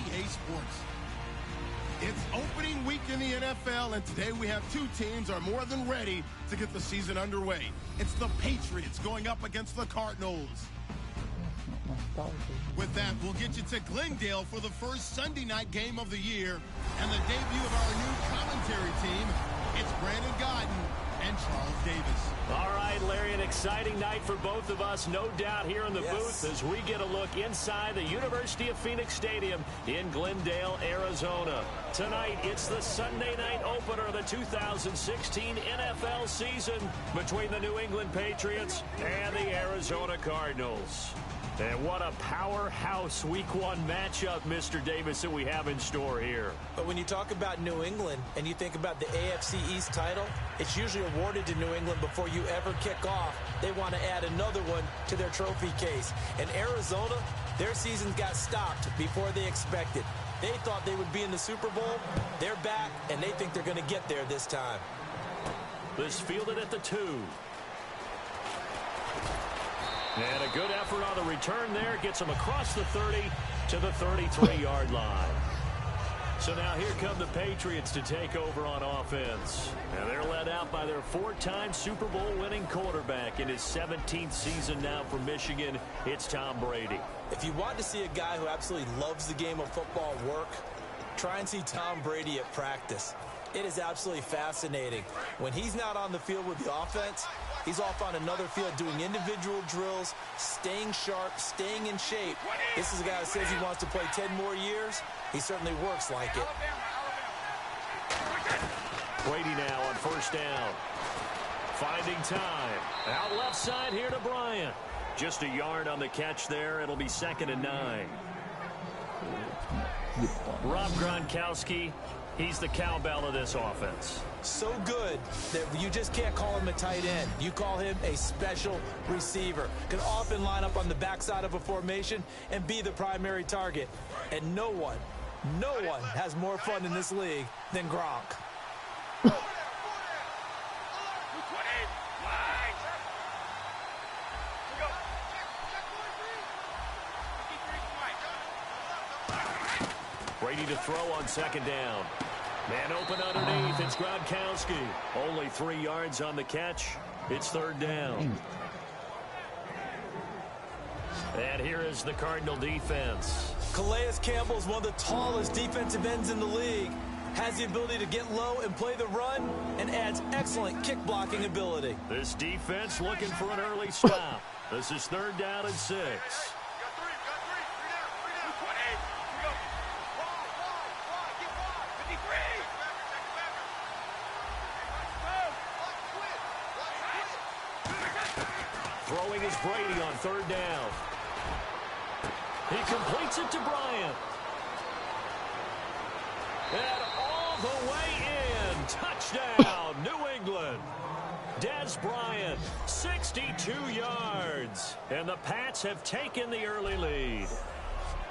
EA Sports. It's opening week in the NFL, and today we have two teams are more than ready to get the season underway. It's the Patriots going up against the Cardinals. With that, we'll get you to Glendale for the first Sunday night game of the year and the debut of our new commentary team. It's Brandon Godden and Charles Davis. All right, Larry, an exciting night for both of us, no doubt, here in the booth as we get a look inside the University of Phoenix Stadium in Glendale, Arizona. Tonight, it's the Sunday night opener of the 2016 NFL season between the New England Patriots and the Arizona Cardinals. And what a powerhouse Week 1 matchup, Mr. Davis, that we have in store here. But when you talk about New England and you think about the AFC East title, it's usually awarded to New England before you ever kick off. They want to add another one to their trophy case. And Arizona, their season got stopped before they expected. They thought they would be in the Super Bowl. They're back, and they think they're going to get there this time. This fielded at the 2. And a good effort on the return there. Gets him across the 30 to the 33-yard line. So now here come the Patriots to take over on offense. And they're led out by their 4-time Super Bowl winning quarterback in his 17th season now for Michigan. It's Tom Brady. If you want to see a guy who absolutely loves the game of football work, try and see Tom Brady at practice. It is absolutely fascinating. When he's not on the field with the offense, he's off on another field doing individual drills, staying sharp, staying in shape. This is a guy who says he wants to play 10 more years. He certainly works like it. Brady now on first down. Finding time. Out left side here to Bryant. Just a yard on the catch there. It'll be 2nd and 9. Rob Gronkowski, he's the cowbell of this offense. So good that you just can't call him a tight end. You call him a special receiver. Can often line up on the backside of a formation and be the primary target. And no one has more fun in this league than Gronk. Brady to throw on 2nd down. Man open underneath. It's Gronkowski. Only 3 yards on the catch. It's 3rd down. And here is the Cardinal defense. Calais Campbell is one of the tallest defensive ends in the league. Has the ability to get low and play the run, and adds excellent kick blocking ability. This defense looking for an early stop. This is 3rd down and 6. Throwing is Brady on 3rd down. He completes it to Bryant. And all the way in. Touchdown, New England. Dez Bryant, 62 yards. And the Pats have taken the early lead.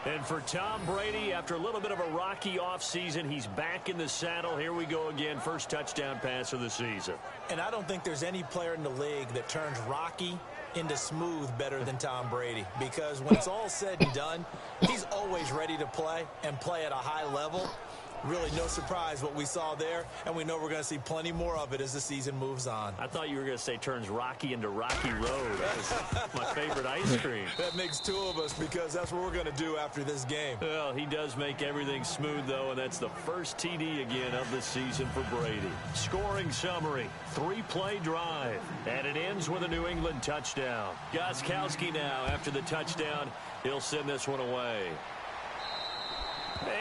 And for Tom Brady, after a little bit of a rocky offseason, he's back in the saddle. Here we go again. First touchdown pass of the season. And I don't think there's any player in the league that turns rocky into smooth better than Tom Brady, because when it's all said and done, he's always ready to play and play at a high level. Really no surprise what we saw there, and we know we're going to see plenty more of it as the season moves on. I thought you were going to say turns Rocky into Rocky Road. That was my favorite ice cream. That makes 2 of us, because that's what we're going to do after this game. Well, he does make everything smooth, though, and that's the first TD again of the season for Brady. Scoring summary, 3-play drive, and it ends with a New England touchdown. Gostkowski now, after the touchdown, he'll send this one away.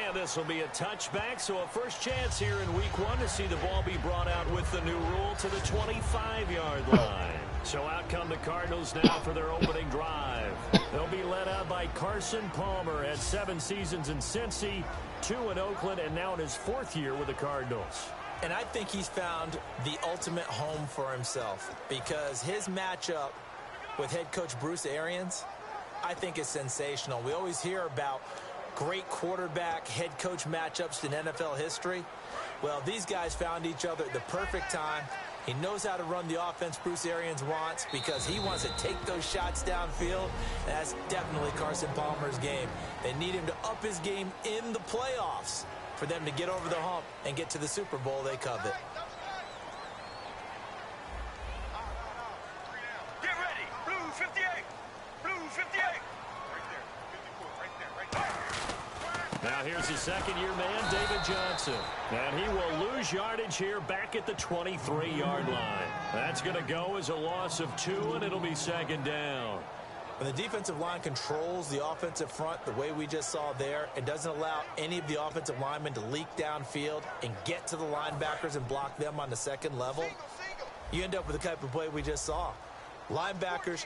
And this will be a touchback, so a first chance here in Week 1 to see the ball be brought out with the new rule to the 25-yard line. So out come the Cardinals now for their opening drive. They'll be led out by Carson Palmer at 7 seasons in Cincy, 2 in Oakland, and now in his 4th year with the Cardinals. And I think he's found the ultimate home for himself, because his matchup with head coach Bruce Arians, I think, is sensational. We always hear about great quarterback head coach matchups in NFL history. Well, these guys found each other at the perfect time, He knows how to run the offense Bruce Arians wants because he wants to take those shots downfield. That's definitely Carson Palmer's game. They need him to up his game in the playoffs for them to get over the hump and get to the Super Bowl they covet. Get ready. Blue 58. Blue 58. Now here's his second-year man, David Johnson. And he will lose yardage here back at the 23-yard line. That's going to go as a loss of 2, and it'll be second down. When the defensive line controls the offensive front the way we just saw there, it doesn't allow any of the offensive linemen to leak downfield and get to the linebackers and block them on the second level. You end up with the type of play we just saw. Linebackers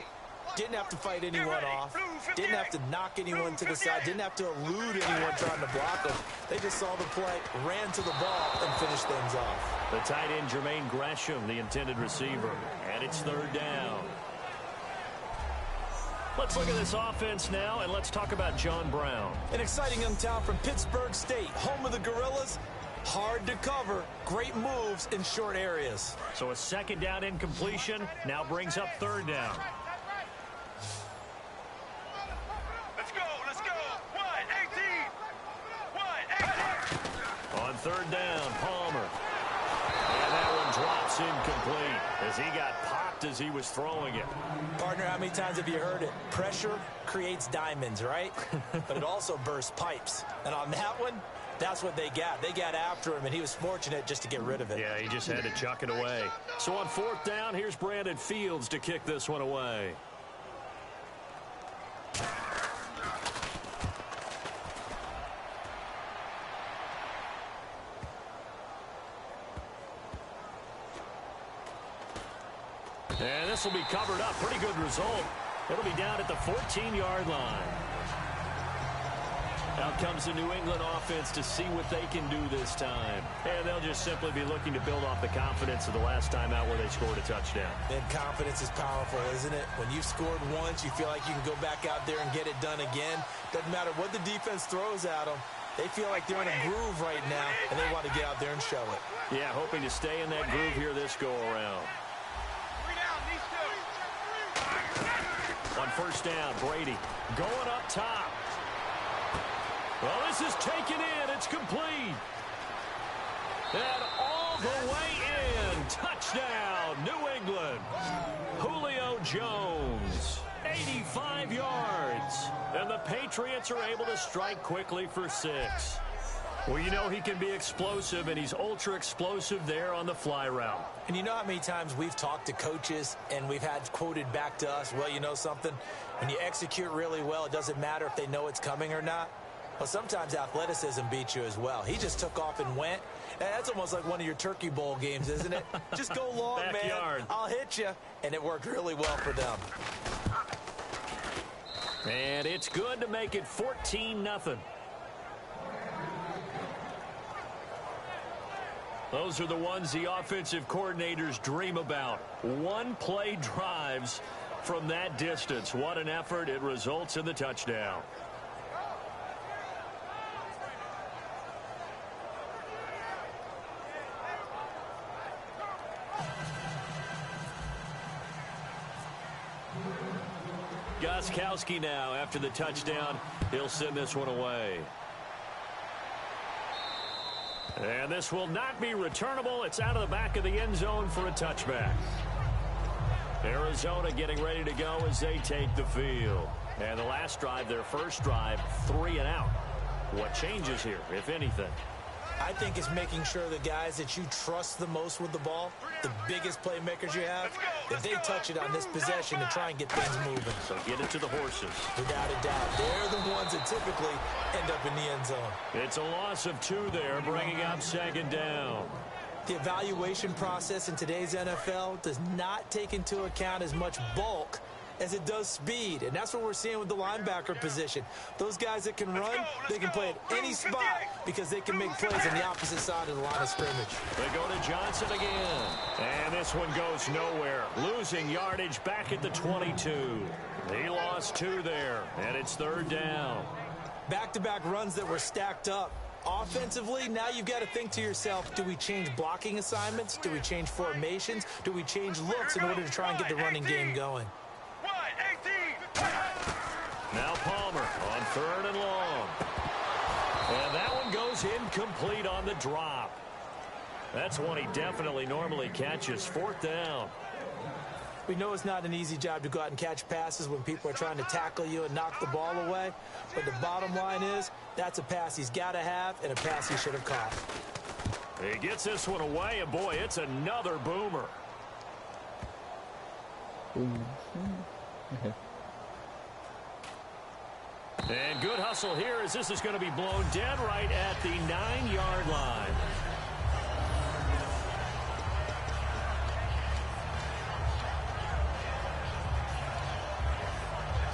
didn't have to fight anyone off, didn't have to knock anyone to the side, didn't have to elude anyone trying to block them. They just saw the play, ran to the ball, and finished things off. The tight end, Jermaine Gresham, the intended receiver. And it's third down. Let's look at this offense now, and let's talk about John Brown. An exciting young talent from Pittsburgh State, home of the Gorillas. Hard to cover, great moves in short areas. So a second down incompletion now brings up third down. Let's go. Let's go. 1-18. 1-18. On third down, Palmer. And that one drops incomplete as he got popped as he was throwing it. Partner, how many times have you heard it? Pressure creates diamonds, right? But it also bursts pipes. And on that one, that's what they got. They got after him, and he was fortunate just to get rid of it. Yeah, he just had to chuck it away. So on fourth down, here's Brandon Fields to kick this one away. And this will be covered up. Pretty good result. It'll be down at the 14-yard line. Out comes the New England offense to see what they can do this time. And they'll just simply be looking to build off the confidence of the last time out where they scored a touchdown. And confidence is powerful, isn't it? When you've scored once, you feel like you can go back out there and get it done again. Doesn't matter what the defense throws at them. They feel like they're in a groove right now, and they want to get out there and show it. Yeah, hoping to stay in that groove here this go-around. On first down, Brady going up top. Well, this is taken in. It's complete. And all the way in. Touchdown, New England. Julio Jones, 85 yards. And the Patriots are able to strike quickly for 6. Well, you know he can be explosive, and he's ultra-explosive there on the fly route. And you know how many times we've talked to coaches and we've had quoted back to us, well, you know something? When you execute really well, it doesn't matter if they know it's coming or not. Well, sometimes athleticism beats you as well. He just took off and went. That's almost like one of your Turkey Bowl games, isn't it? Just go long, Backyard. man. I'll hit you. And it worked really well for them. And it's good to make it 14-0. Those are the ones the offensive coordinators dream about. One-play drives from that distance. What an effort. It results in the touchdown. Gostkowski now after the touchdown. He'll send this one away. And this will not be returnable. It's out of the back of the end zone for a touchback. Arizona getting ready to go as they take the field. And the last drive, their first drive, 3 and out. What changes here, if anything? I think it's making sure the guys that you trust the most with the ball, the biggest playmakers you have, that they touch it on this possession to try and get things moving. So get it to the horses. Without a doubt. They're the ones that typically end up in the end zone. It's a loss of 2 there, bringing up second down. The evaluation process in today's NFL does not take into account as much bulk as it does speed. And that's what we're seeing with the linebacker position. Those guys that can run, they can play at any spot because they can make plays on the opposite side of the line of scrimmage. They go to Johnson again. And this one goes nowhere. Losing yardage back at the 22. He lost 2 there, and it's third down. Back-to-back runs that were stacked up Offensively, now you've got to think to yourself, do we change blocking assignments? Do we change formations? Do we change looks in order to try and get the running game going? Now Palmer on 3rd and long. And that one goes incomplete on the drop. That's one he definitely normally catches. 4th down. We know it's not an easy job to go out and catch passes when people are trying to tackle you and knock the ball away. But the bottom line is, that's a pass he's got to have and a pass he should have caught. He gets this one away, and boy, it's another boomer. And good hustle here as this is going to be blown dead right at the 9-yard line.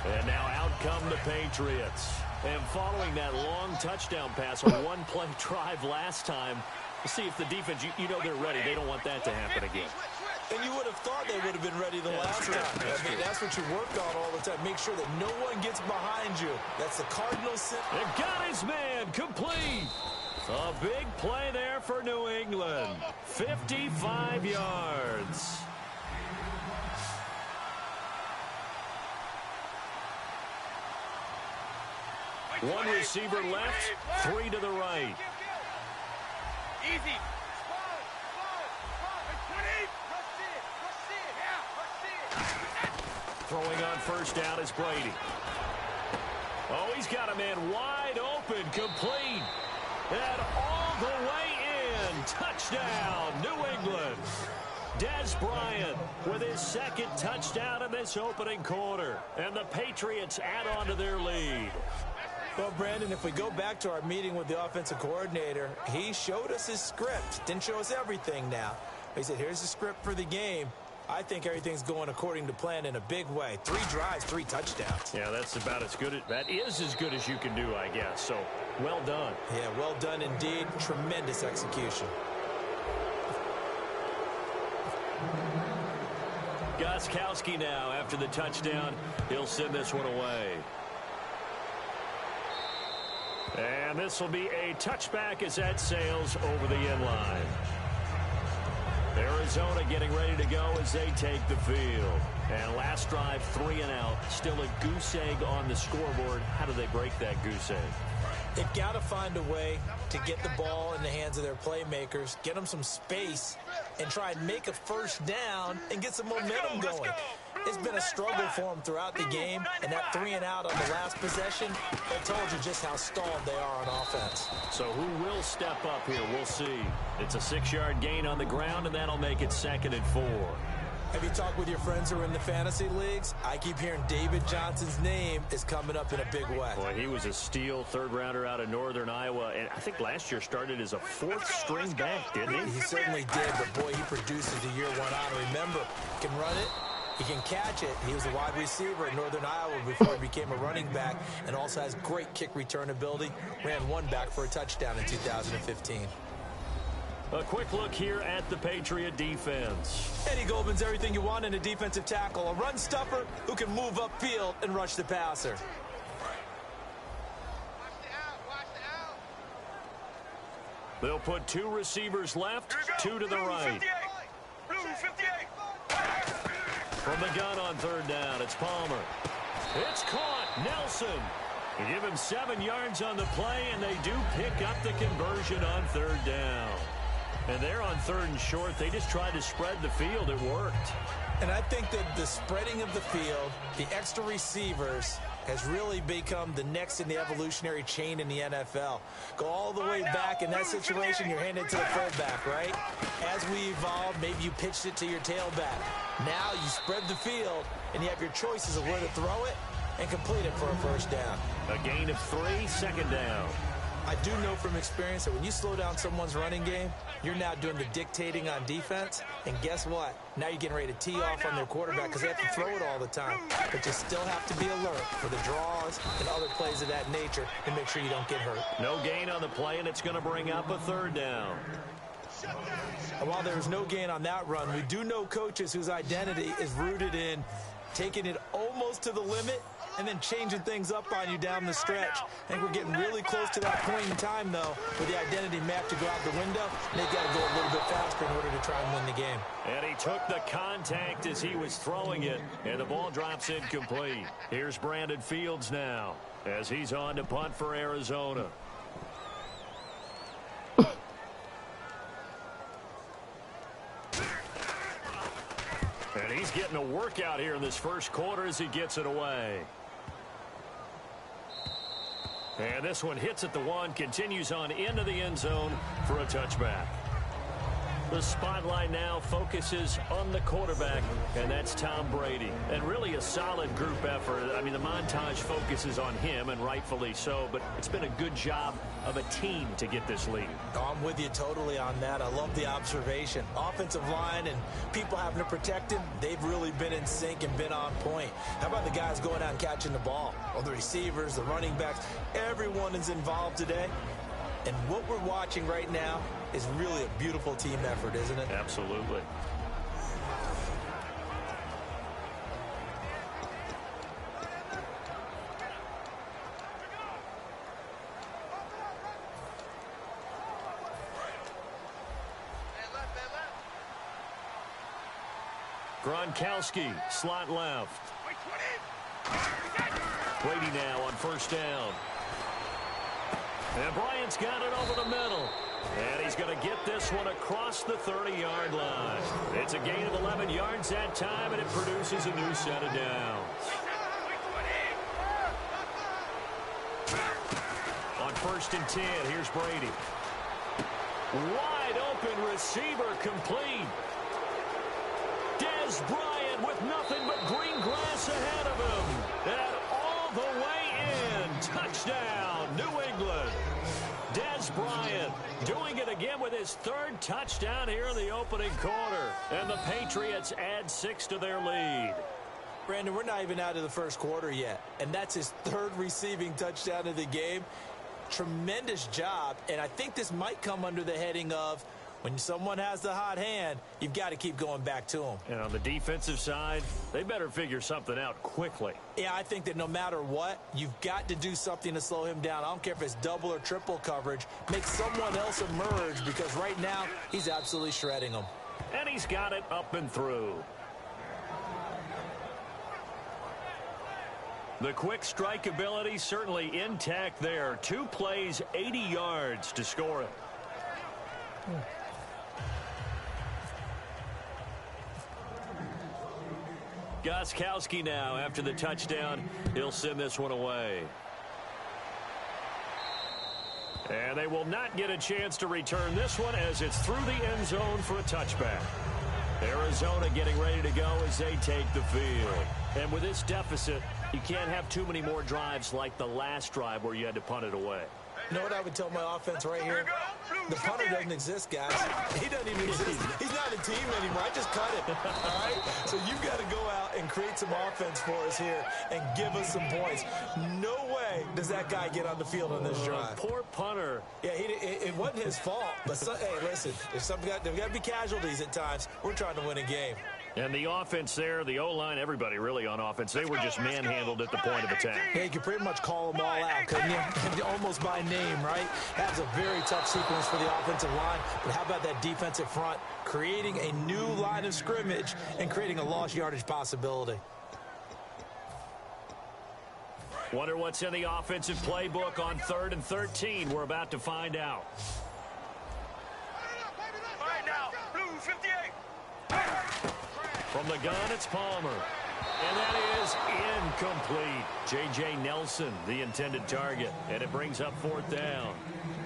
And now out come the Patriots. And following that long touchdown pass, a one-play drive last time, we'll see if the defense, you know they're ready. They don't want that to happen again. And you would have thought they would have been ready the last time. I mean, that's what you work on all the time. Make sure that no one gets behind you. That's the Cardinals. They've got his man complete. A big play there for New England. 55 yards. One receiver left, 3 to the right. Easy. Throwing on 1st down is Brady. Oh, he's got a man wide open, complete. And all the way in. Touchdown, New England. Des Bryant with his 2nd touchdown in this opening quarter. And the Patriots add on to their lead. Well, Brandon, if we go back to our meeting with the offensive coordinator, he showed us his script. Didn't show us everything now. He said, here's the script for the game. I think everything's going according to plan in a big way. 3 drives, 3 touchdowns. Yeah, that's about as good. That is as good as you can do, I guess. So, well done. Yeah, well done indeed. Tremendous execution. Gostkowski now after the touchdown. He'll send this one away. And this will be a touchback as that sails over the end line. Arizona getting ready to go as they take the field. And last drive, 3 and out. Still a goose egg on the scoreboard. How do they break that goose egg? They've got to find a way to get the ball in the hands of their playmakers, get them some space, and try and make a 1st down and get some momentum going. It's been a struggle for them throughout the game, and that 3 and out on the last possession, that told you just how stalled they are on offense. So who will step up here? We'll see. It's a 6-yard gain on the ground, and that'll make it 2nd and 4. Have you talked with your friends who are in the fantasy leagues? I keep hearing David Johnson's name is coming up in a big way. Boy, he was a steal 3rd rounder out of Northern Iowa, and I think last year started as a 4th string back, didn't he? He certainly did, but boy, he produces the year 1 on. Remember, he can run it. He can catch it. He was a wide receiver at Northern Iowa before he became a running back, and also has great kick return ability. Ran 1 back for a touchdown in 2015. A quick look here at the Patriot defense. Eddie Goldman's everything you want in a defensive tackle. A run stuffer who can move upfield and rush the passer. They'll put 2 receivers left, 2 to the right. Blue 58. From the gun on 3rd down, it's Palmer. It's caught. Nelson. They give him 7 yards on the play, and they do pick up the conversion on 3rd down. And they're on 3rd and short. They just tried to spread the field. It worked. And I think that the spreading of the field, the extra receivers, has really become the next in the evolutionary chain in the NFL. Go all the way back in that situation, you're handed to the fullback, right? As we evolved, maybe you pitched it to your tailback. Now you spread the field, and you have your choices of where to throw it and complete it for a 1st down. A gain of 3, 2nd down. I do know from experience that when you slow down someone's running game, you're now doing the dictating on defense. And guess what? Now you're getting ready to tee off on their quarterback because they have to throw it all the time. But you still have to be alert for the draws and other plays of that nature to make sure you don't get hurt. No gain on the play, and it's going to bring up a 3rd down. And while there's no gain on that run, we do know coaches whose identity is rooted in taking it almost to the limit and then changing things up on you down the stretch. I think we're getting really close to that point in time, though, where the identity map to go out the window, and they've got to go a little bit faster in order to try and win the game. And he took the contact as he was throwing it, and the ball drops incomplete. Here's Brandon Fields now as he's on to punt for Arizona. And he's getting a workout here in this first quarter as he gets it away. And this one hits at the one, continues on into the end zone for a touchback. The spotlight now focuses on the quarterback, and that's Tom Brady. And really a solid group effort. I mean, the montage focuses on him, and rightfully so, but it's been a good job of a team to get this lead. I'm with you totally on that. I love the observation. Offensive line and people having to protect him, they've really been in sync and been on point. How about the guys going out and catching the ball? Well, the receivers, the running backs, everyone is involved today. And what we're watching right now is really a beautiful team effort, isn't it? Absolutely. Gronkowski, slot left. Brady now on first down. And Bryant's got it over the middle. And he's going to get this one across the 30-yard line. It's a gain of 11 yards that time, and it produces a new set of downs. On 1st and 10, here's Brady. Wide open receiver complete. Dez Bryant with nothing but green grass ahead of him. And all the way in. Touchdown, New England. Dez Bryant doing it again with his 3rd touchdown here in the opening quarter. And the Patriots add 6 to their lead. Brandon, we're not even out of the first quarter yet. And that's his 3rd receiving touchdown of the game. Tremendous job. And I think this might come under the heading of when someone has the hot hand, you've got to keep going back to them. And on the defensive side, they better figure something out quickly. Yeah, I think that no matter what, you've got to do something to slow him down. I don't care if it's double or triple coverage. Make someone else emerge because right now he's absolutely shredding them. And he's got it up and through. The quick strike ability certainly intact there. 2 plays, 80 yards to score it. Gostkowski now after the touchdown. He'll send this one away. And they will not get a chance to return this one as it's through the end zone for a touchback. Arizona getting ready to go as they take the field. And with this deficit, you can't have too many more drives like the last drive where you had to punt it away. You know what I would tell my offense right here? The punter doesn't exist, guys. He doesn't even exist. He's not a team anymore. I just cut him. All right? So you've got to go out and create some offense for us here and give us some points. No way does that guy get on the field on this drive. Poor punter. Yeah, it wasn't his fault. But, hey, listen, there's got to be casualties at times. We're trying to win a game. And the offense there, the O-line, everybody really on offense, they were just manhandled at the point of attack. Yeah, you could pretty much call them all out, couldn't you? Almost by name, right? That was a very tough sequence for the offensive line. But how about that defensive front creating a new line of scrimmage and creating a lost yardage possibility? Wonder what's in the offensive playbook on 3rd and 13. We're about to find out. All right, now, blue 58. From the gun, it's Palmer. And that is incomplete. J.J. Nelson, the intended target. And it brings up 4th down.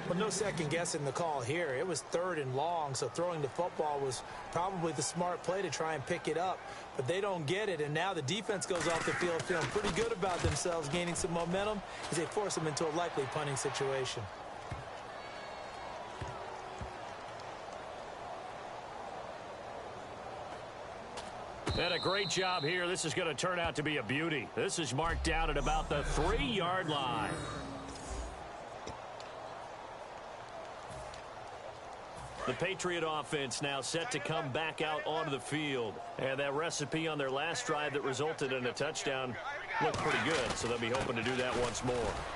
Well, no second guessing the call here. It was 3rd and long, so throwing the football was probably the smart play to try and pick it up. But they don't get it, and now the defense goes off the field feeling pretty good about themselves, gaining some momentum as they force them into a likely punting situation. And a great job here. This is going to turn out to be a beauty. This is marked down at about the 3-yard line. The Patriot offense now set to come back out onto the field. And that recipe on their last drive that resulted in a touchdown looked pretty good, so they'll be hoping to do that once more.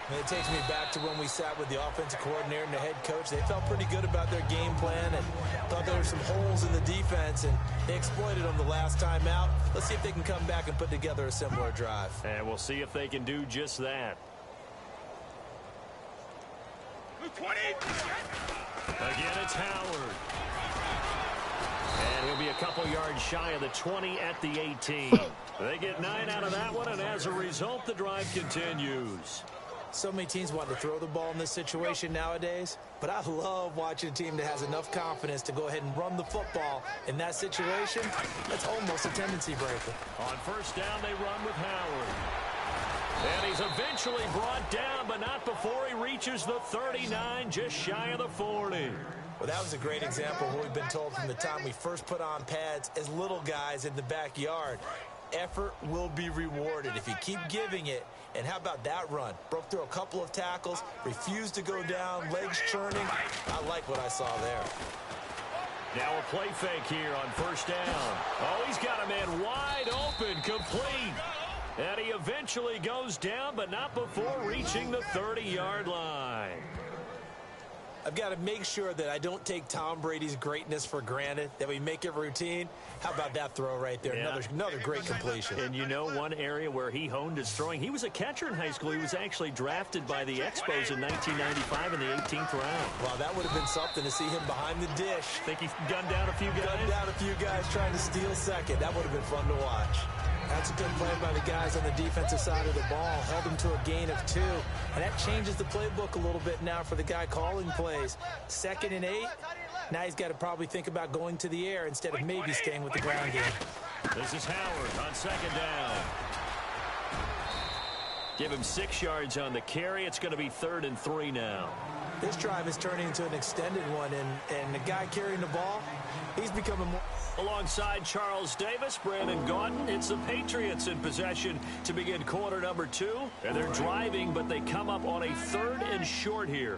And it takes me back to when we sat with the offensive coordinator and the head coach. They felt pretty good about their game plan and thought there were some holes in the defense, and they exploited them the last time out. Let's see if they can come back and put together a similar drive. And we'll see if they can do just that. 20. Again, it's Howard. And he'll be a couple yards shy of the 20 at the 18. They get 9 out of that one, and as a result, the drive continues. So many teams want to throw the ball in this situation nowadays, but I love watching a team that has enough confidence to go ahead and run the football. In that situation, that's almost a tendency breaker. On first down, they run with Howard. And he's eventually brought down, but not before he reaches the 39, just shy of the 40. Well, that was a great example of what we've been told from the time we first put on pads as little guys in the backyard. Effort will be rewarded if you keep giving it. And how about that run? Broke through a couple of tackles, refused to go down, legs churning. I like what I saw there. Now a play fake here on first down. Oh, he's got a man wide open, complete. And he eventually goes down, but not before reaching the 30-yard line. I've got to make sure that I don't take Tom Brady's greatness for granted, that we make it routine. How about that throw right there? Yeah. Another great completion. And you know one area where he honed his throwing? He was a catcher in high school. He was actually drafted by the Expos in 1995 in the 18th round. Well, that would have been something to see him behind the dish. Think he's gunned down a few guys? Gunned down a few guys trying to steal second. That would have been fun to watch. That's a good play by the guys on the defensive side of the ball. Held them to a gain of 2. And that changes the playbook a little bit now for the guy calling plays. 2nd and 8. Now he's got to probably think about going to the air instead of maybe staying with the ground game. This is Howard on second down. Give him 6 yards on the carry. It's going to be 3rd and 3 now. This drive is turning into an extended one, and the guy carrying the ball, he's becoming more... Alongside Charles Davis, Brandon Gaunton, it's the Patriots in possession to begin quarter number 2. And they're driving, but they come up on a 3rd and short here.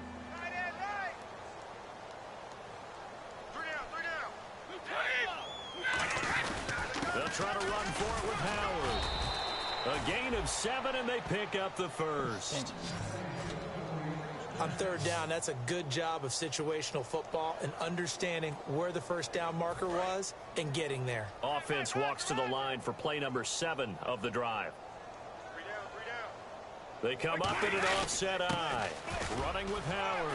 They'll try to run for it with Howard. A gain of 7, and they pick up the first. On 3rd down, that's a good job of situational football and understanding where the first down marker was and getting there. Offense walks to the line for play number 7 of the drive. 3 down. They come up in an offset eye. Running with Howard.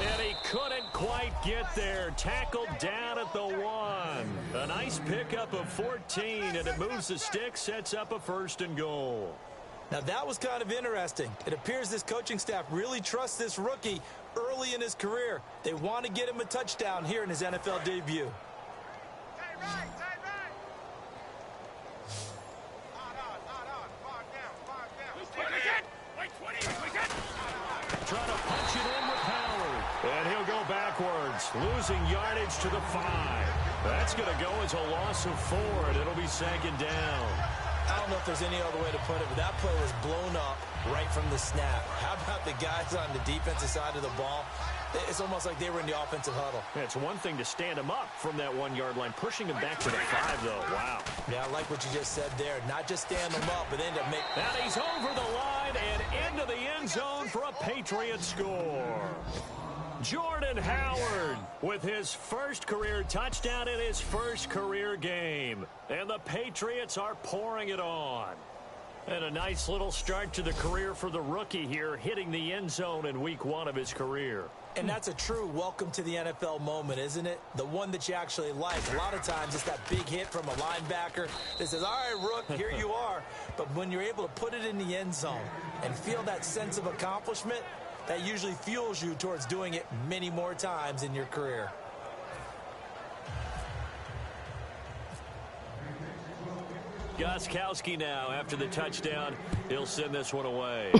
And he couldn't quite get there. Tackled down at the 1. A nice pickup of 14, and it moves the stick, sets up a 1st and goal. Now, that was kind of interesting. It appears this coaching staff really trusts this rookie early in his career. They want to get him a touchdown here in his NFL debut. Trying to punch it in with Howard. And he'll go backwards, losing yardage to the 5. That's going to go as a loss of 4, and it'll be 2nd down. I don't know if there's any other way to put it, but that play was blown up right from the snap. How about the guys on the defensive side of the ball? It's almost like they were in the offensive huddle. Yeah, it's one thing to stand him up from that 1-yard line. Pushing him back to the 5, though. Wow. Yeah, I like what you just said there. Not just stand him up, but end up making... And he's over the line and into the end zone for a Patriot score. Jordan Howard with his first career touchdown in his first career game. And the Patriots are pouring it on. And a nice little start to the career for the rookie here, hitting the end zone in week 1 of his career. And that's a true welcome to the NFL moment, isn't it? The one that you actually like. A lot of times it's that big hit from a linebacker that says, all right, Rook, here you are. But when you're able to put it in the end zone and feel that sense of accomplishment, that usually fuels you towards doing it many more times in your career. Gostkowski now after the touchdown. He'll send this one away.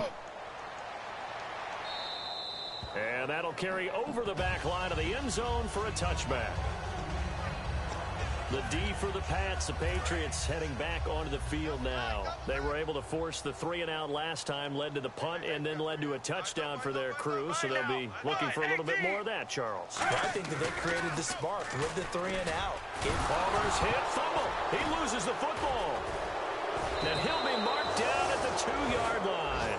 And that'll carry over the back line of the end zone for a touchback. The D for the Pats. The Patriots heading back onto the field now. They were able to force the 3-and-out last time, led to the punt, and then led to a touchdown for their crew. So they'll be looking for a little bit more of that, Charles. Well, I think that they created the spark with the 3-and-out. Palmer's hit, fumble. He loses the football. And he'll be marked down at the 2-yard line.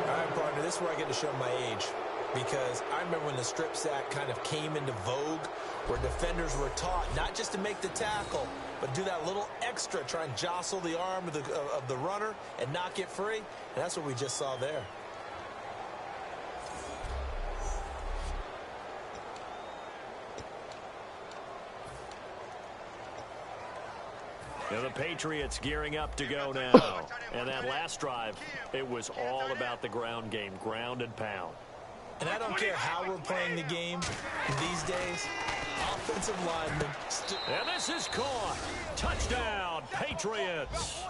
All right, partner, this is where I get to show my age. Because I remember when the strip sack kind of came into vogue, where defenders were taught not just to make the tackle, but do that little extra, try and jostle the arm of the runner and knock it free. And that's what we just saw there. And the Patriots gearing up to go now. And that last drive, it was all about the ground game, ground and pound. And I don't care how we're playing the game these days, offensive linemen. And this is caught. Touchdown, Patriots.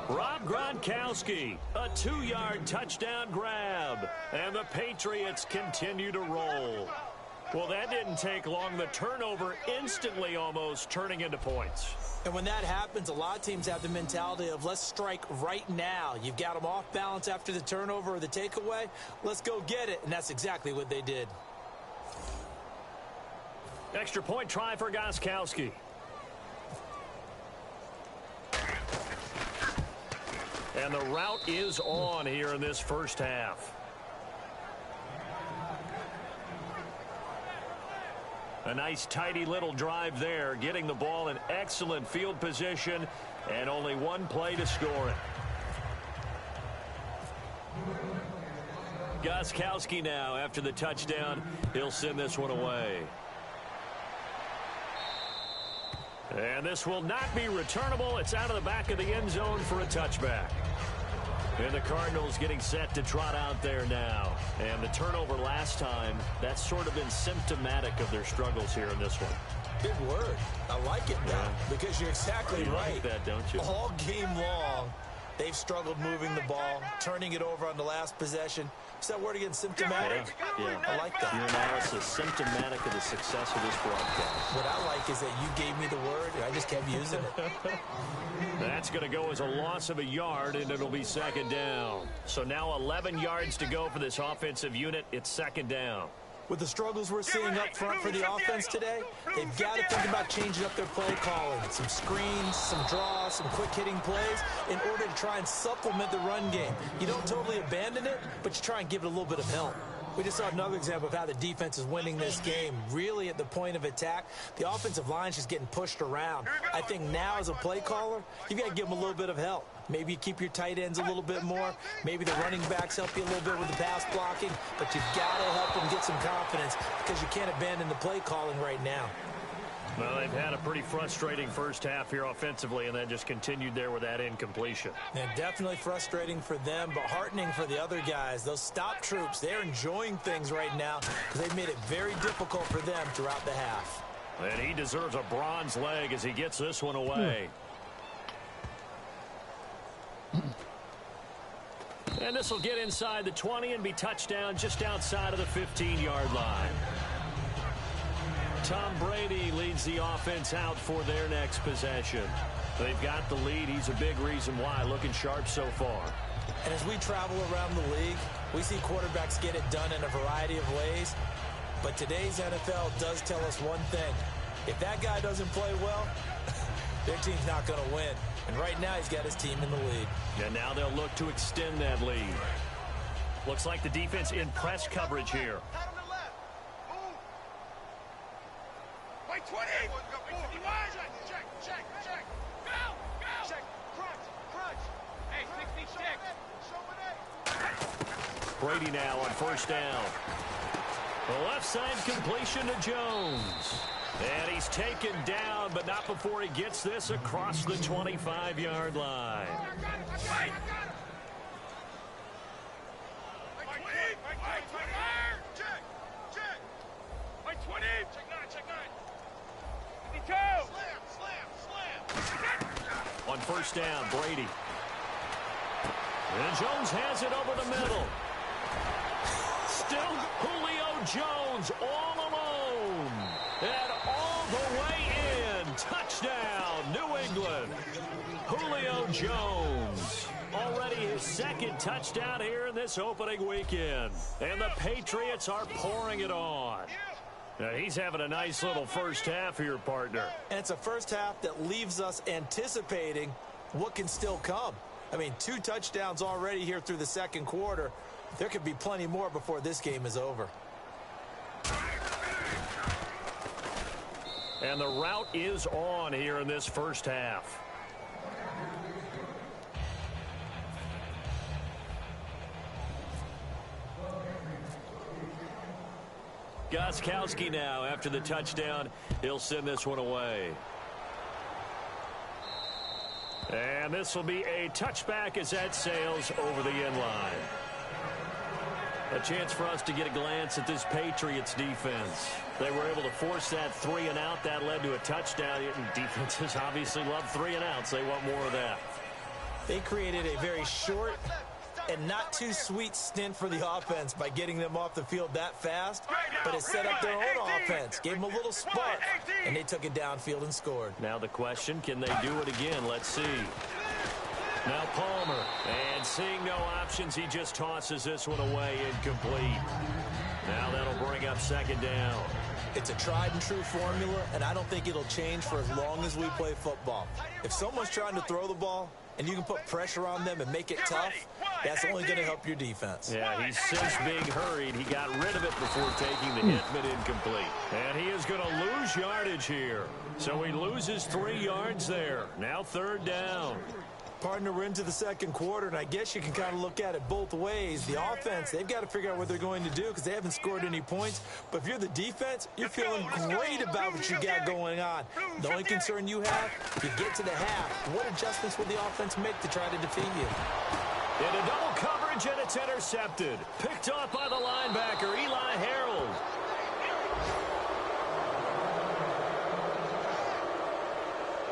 Rob Gronkowski, a 2-yard touchdown grab. And the Patriots continue to roll. Well, that didn't take long. The turnover instantly almost turning into points. And when that happens, a lot of teams have the mentality of let's strike right now. You've got them off balance after the turnover or the takeaway. Let's go get it. And that's exactly what they did. Extra point try for Gronkowski. And the route is on here in this first half. A nice, tidy little drive there, getting the ball in excellent field position, and only one play to score it. Gronkowski now, after the touchdown, he'll send this one away. And this will not be returnable. It's out of the back of the end zone for a touchback. And the Cardinals getting set to trot out there now. And the turnover last time, that's sort of been symptomatic of their struggles here in this one. Big word. I like it now because you're exactly right. Like that, don't you? All game long, they've struggled moving the ball, turning it over on the last possession. Is that word again, symptomatic? Yeah. I like that. Your analysis, symptomatic of the success of this broadcast. What I like is that you gave me the word, and I just kept using it. That's going to go as a loss of a yard, and it'll be second down. So now 11 yards to go for this offensive unit. It's second down. With the struggles we're seeing up front for the offense today, they've got to think about changing up their play calling. Some screens, some draws, some quick-hitting plays in order to try and supplement the run game. You don't totally abandon it, but you try and give it a little bit of help. We just saw another example of how the defense is winning this game. Really at the point of attack, the offensive line is just getting pushed around. I think now as a play caller, you've got to give them a little bit of help. Maybe you keep your tight ends a little bit more. Maybe the running backs help you a little bit with the pass blocking. But you've got to help them get some confidence because you can't abandon the play calling right now. Well, they've had a pretty frustrating first half here offensively, and then just continued there with that incompletion. And definitely frustrating for them, but heartening for the other guys. Those stop troops, they're enjoying things right now because they've made it very difficult for them throughout the half. And he deserves a bronze leg as he gets this one away. And this will get inside the 20 and be touchdown just outside of the 15-yard line. Tom Brady leads the offense out for their next possession. They've got the lead. He's a big reason why. Looking sharp so far. And as we travel around the league, we see quarterbacks get it done in a variety of ways. But today's NFL does tell us one thing. If that guy doesn't play well, their team's not going to win. And right now he's got his team in the lead. And now they'll look to extend that lead. Looks like the defense in press coverage here. Wait, 20. Check. Go. Check. Crunch. Hey, 66. Brady now on first down. The left side completion to Jones. And he's taken down, but not before he gets this across the 25-yard line. On first down, Brady. And Jones has it over the middle. Still Julio Jones all alone. And all the way in. Touchdown, New England. Julio Jones. Already his second touchdown here in this opening weekend. And the Patriots are pouring it on. He's having a nice little first half here, partner. And it's a first half that leaves us anticipating what can still come. I mean, 2 touchdowns already here through the second quarter. There could be plenty more before this game is over. And the route is on here in this first half. Gostkowski now after the touchdown. He'll send this one away. And this will be a touchback as that sails over the end line. A chance for us to get a glance at this Patriots defense. They were able to force that 3 and out. That led to a touchdown. Defenses obviously love 3 and outs. They want more of that. They created a very short and not too sweet stint for the offense by getting them off the field that fast, but it set up their own offense, gave them a little spark, and they took it downfield and scored. Now the question, can they do it again? Let's see. Now Palmer, and seeing no options, he just tosses this one away, incomplete. Now that'll bring up second down. It's a tried and true formula, and I don't think it'll change for as long as we play football. If someone's trying to throw the ball, and you can put pressure on them and make it tough, that's only going to help your defense. Yeah, he's since being hurried. He got rid of it before taking the hit, but incomplete. And he is going to lose yardage here. So he loses 3 yards there. Now third down. Partner, we're into the second quarter, and I guess you can kind of look at it both ways. The offense, they've got to figure out what they're going to do because they haven't scored any points. But if you're the defense, you're feeling great about what you got going on. The only concern you have, if you get to the half, what adjustments will the offense make to try to defeat you? In a double coverage, and it's intercepted. Picked off by the linebacker, Eli Harold.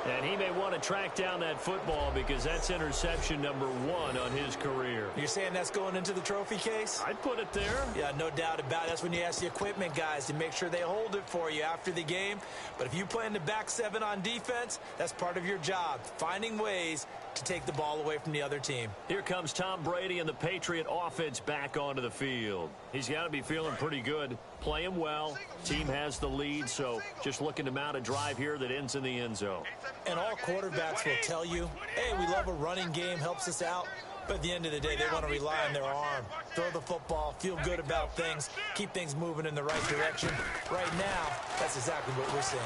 And he may want to track down that football because that's interception number 1 on his career. You're saying that's going into the trophy case? I'd put it there. Yeah, no doubt about it. That's when you ask the equipment guys to make sure they hold it for you after the game. But if you play in the back 7 on defense, that's part of your job, finding ways to take the ball away from the other team. Here comes Tom Brady and the Patriot offense back onto the field. He's got to be feeling pretty good, playing well. Team has the lead, so just looking to mount a drive here that ends in the end zone. And all quarterbacks will tell you, hey, we love a running game, helps us out. But at the end of the day, they want to rely on their arm. Throw the football, feel good about things, keep things moving in the right direction. Right now, that's exactly what we're seeing.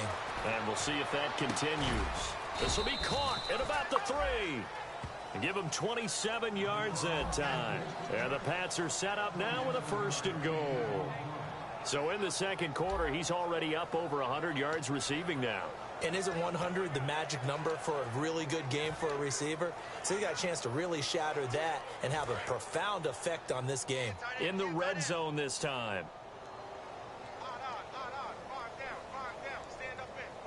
And we'll see if that continues. This will be caught at about the 3. And give him 27 yards that time. And the Pats are set up now with a 1st and goal. So in the second quarter, he's already up over 100 yards receiving now. And isn't 100 the magic number for a really good game for a receiver? So you got a chance to really shatter that and have a profound effect on this game. In the red zone this time.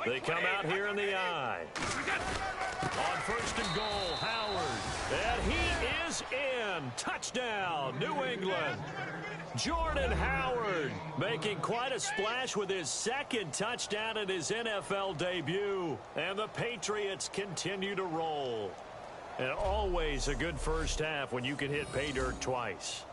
They come out here in the eye. On 1st and goal, Howard. And he is in. Touchdown, New England. Jordan Howard making quite a splash with his 2nd touchdown in his NFL debut. And the Patriots continue to roll. And always a good first half when you can hit pay dirt twice.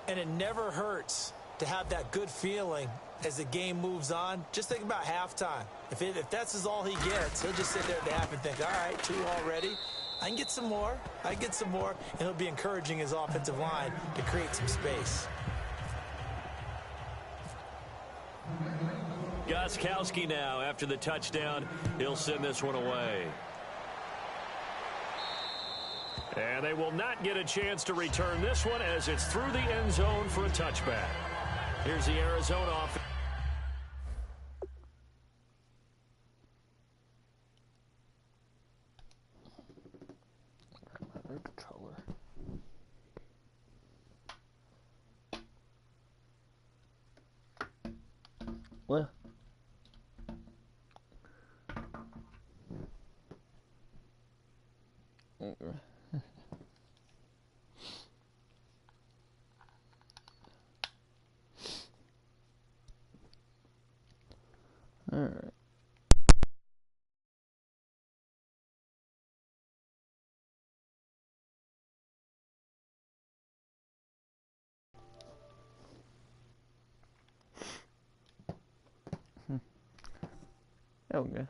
And it never hurts to have that good feeling as the game moves on. Just think about halftime. If that's all he gets, he'll just sit there at the half and think, all right, 2 already. I can get some more. I can get some more. And he'll be encouraging his offensive line to create some space. Gostkowski now after the touchdown. He'll send this one away. And they will not get a chance to return this one as it's through the end zone for a touchback. Here's the Arizona offense. Well, all right. Okay.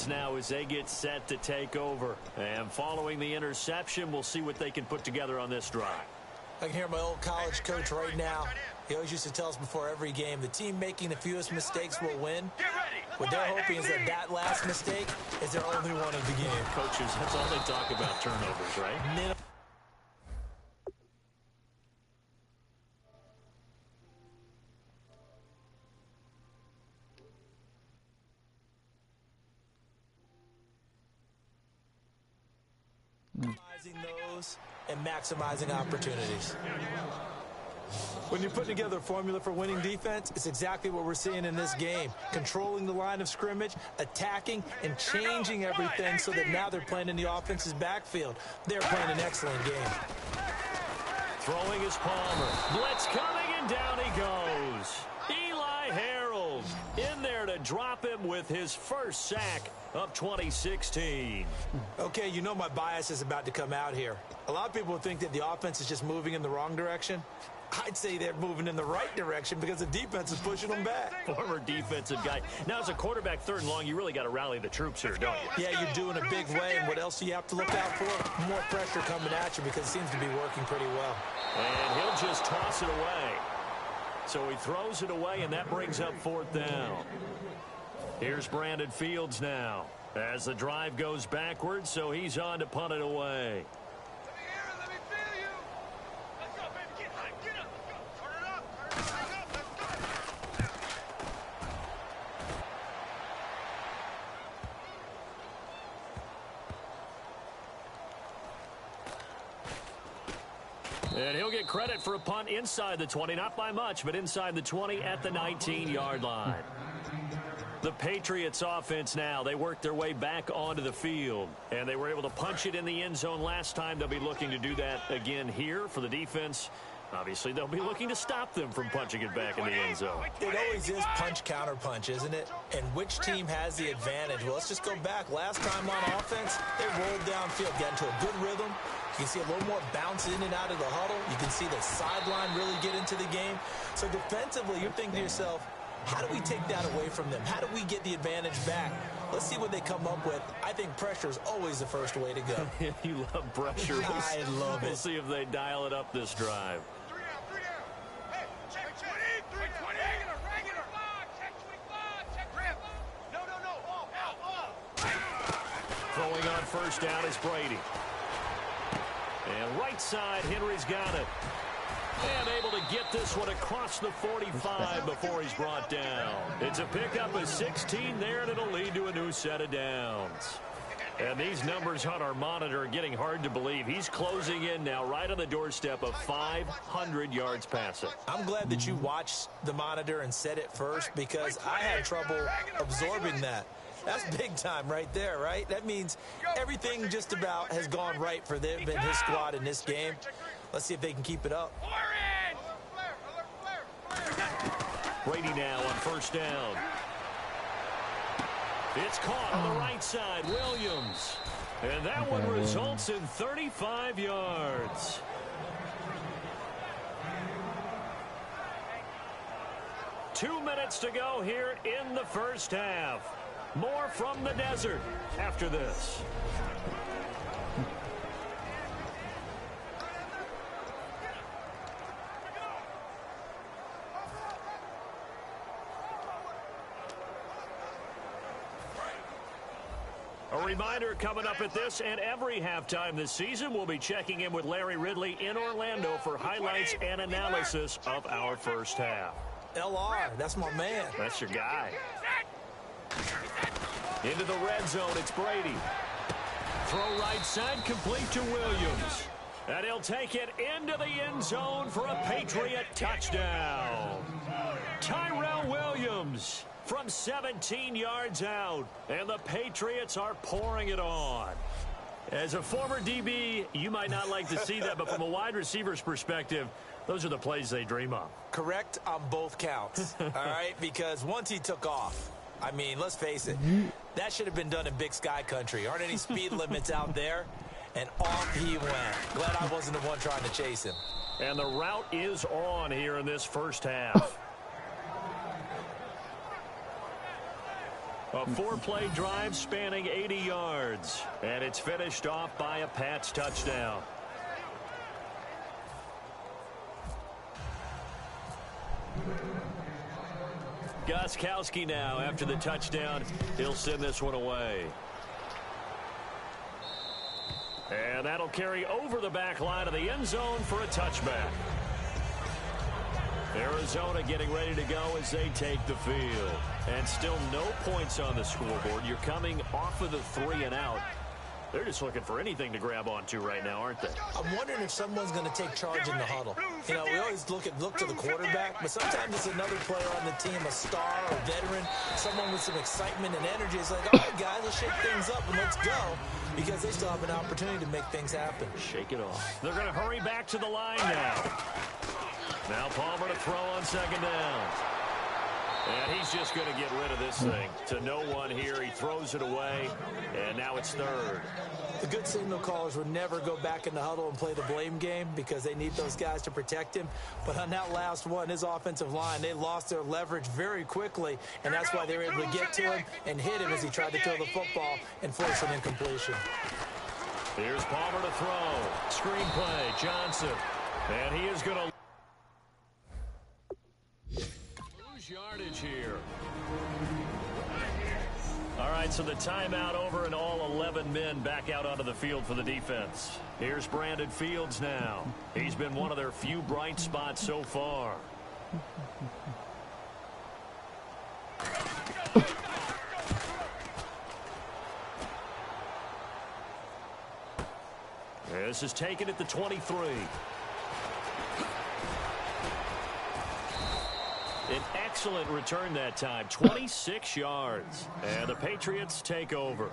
Now as they get set to take over. And following the interception, we'll see what they can put together on this drive. I can hear my old college coach right now. He always used to tell us before every game, the team making the fewest mistakes will win. What they're hoping is that last mistake is their only one of the game. Coaches, that's all they talk about, turnovers, right? Maximizing those and maximizing opportunities. When you're putting together a formula for winning defense, it's exactly what we're seeing in this game. Controlling the line of scrimmage, attacking, and changing everything so that now they're playing in the offense's backfield. They're playing an excellent game. Throwing is Palmer. Blitz coming, and down he goes. Eli Harold in there to drop him with his first sack of 2016. Okay, you know my bias is about to come out here. A lot of people think that the offense is just moving in the wrong direction. I'd say they're moving in the right direction because the defense is pushing them back. Former defensive guy. Now, as a quarterback, 3rd and long, you really got to rally the troops here, don't you? Yeah, you do in a big way. And what else do you have to look out for? More pressure coming at you because it seems to be working pretty well. And he'll just toss it away. So he throws it away, and that brings up 4th down. Here's Brandon Fields now as the drive goes backwards, so he's on to punt it away. Let me feel you. Let's go, baby. Get up. Let's go. Turn it up. Let's go. And he'll get credit for a punt inside the 20, not by much, but inside the 20 at the 19-yard line. The Patriots offense now, they worked their way back onto the field, and they were able to punch it in the end zone last time. They'll be looking to do that again here for the defense. Obviously, they'll be looking to stop them from punching it back in the end zone. It always is punch-counter punch, isn't it? And which team has the advantage? Well, let's just go back. Last time on offense, they rolled downfield, got into a good rhythm. You can see a little more bounce in and out of the huddle. You can see the sideline really get into the game. So defensively, you're thinking to yourself, how do we take that away from them? How do we get the advantage back? Let's see what they come up with. I think pressure is always the first way to go. You love pressure. I love it. We'll see if they dial it up this drive. 3 down. Hey, check 20. 3 down. Regular. Check swing block. Check grip. No. Out. Throwing on 1st down is Brady. And right side, Henry's got it. And able to get this one across the 45 before he's brought down. It's a pickup of 16 there, and it'll lead to a new set of downs. And these numbers on our monitor are getting hard to believe. He's closing in now right on the doorstep of 500 yards passing. I'm glad that you watched the monitor and said it first because I had trouble absorbing that. That's big time right there, right? That means everything just about has gone right for them and his squad in this game. Let's see if they can keep it up. Brady now on 1st down. It's caught on the right side, Williams. And that one results in 35 yards. Two minutes to go here in the first half. More from the desert after this. A reminder coming up at this and every halftime this season, we'll be checking in with Larry Ridley in Orlando for highlights and analysis of our first half. LR, that's my man. That's your guy. Into the red zone, it's Brady. Throw right side, complete to Williams. And he'll take it into the end zone for a Patriot touchdown. Tyrell Williams from 17 yards out, and the Patriots are pouring it on. As a former DB, you might not like to see that, but from a wide receiver's perspective, Those are the plays they dream of. Correct on both counts, all right? Because once he took off, I mean, let's face it, that should have been done in Big Sky country. Aren't any speed limits out there? And off he went. Glad I wasn't the one trying to chase him. And the route is on here in this first half. A 4-play drive spanning 80 yards. And it's finished off by a Pats touchdown. Gostkowski now after the touchdown. He'll send this one away. And that'll carry over the back line of the end zone for a touchback. Arizona getting ready to go as they take the field. And still no points on the scoreboard. You're coming off of the 3 and out. They're just looking for anything to grab onto right now, aren't they? I'm wondering if someone's going to take charge in the huddle. You know, we always look to the quarterback, but sometimes it's another player on the team, a star, a veteran, someone with some excitement and energy. It's like, all right, guys, let's shake things up and let's go, because they still have an opportunity to make things happen. Shake it off. They're going to hurry back to the line now. Now Palmer to throw on second down. And he's just going to get rid of this thing to no one here. He throws it away, and now it's third. The good signal callers would never go back in the huddle and play the blame game because they need those guys to protect him. But on that last one, his offensive line, they lost their leverage very quickly, and that's why they were able to get to him and hit him as he tried to throw the football and force an incompletion. Here's Palmer to throw. Screenplay, Johnson. And he is going to yardage here. All right, so the timeout over and all 11 men back out onto the field for the defense. Here's Brandon Fields now. He's been one of their few bright spots so far. This is taken at the 23. An excellent return that time, 26 yards. And the Patriots take over.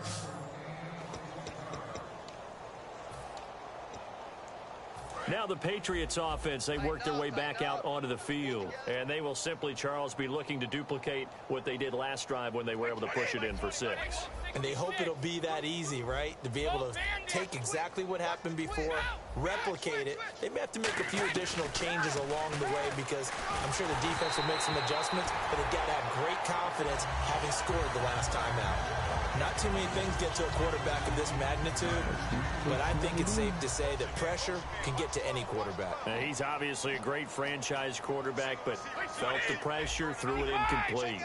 Now the Patriots offense, they work their way back out onto the field. And they will simply, Charles, be looking to duplicate what they did last drive when they were able to push it in for 6. And they hope it'll be that easy, right? To be able to take exactly what happened before, replicate it. They may have to make a few additional changes along the way because I'm sure the defense will make some adjustments, but they've got to have great confidence having scored the last time out. Not too many things get to a quarterback of this magnitude, but I think it's safe to say that pressure can get to any quarterback. He's obviously a great franchise quarterback, but felt the pressure, threw it incomplete.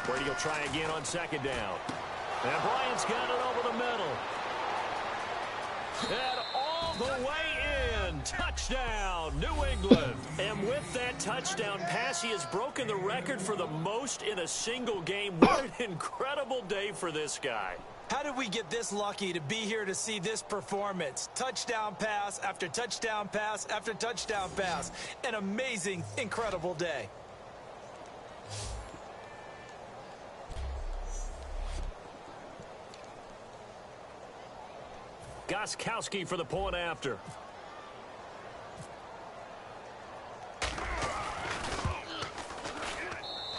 Brady will try again on second down. And Bryant's got it over the middle. And all the way in. Touchdown, New England. And with that touchdown pass, he has broken the record for the most in a single game. What an incredible day for this guy. How did we get this lucky to be here to see this performance? Touchdown pass after touchdown pass after touchdown pass. An amazing, incredible day. Gostkowski for the point after.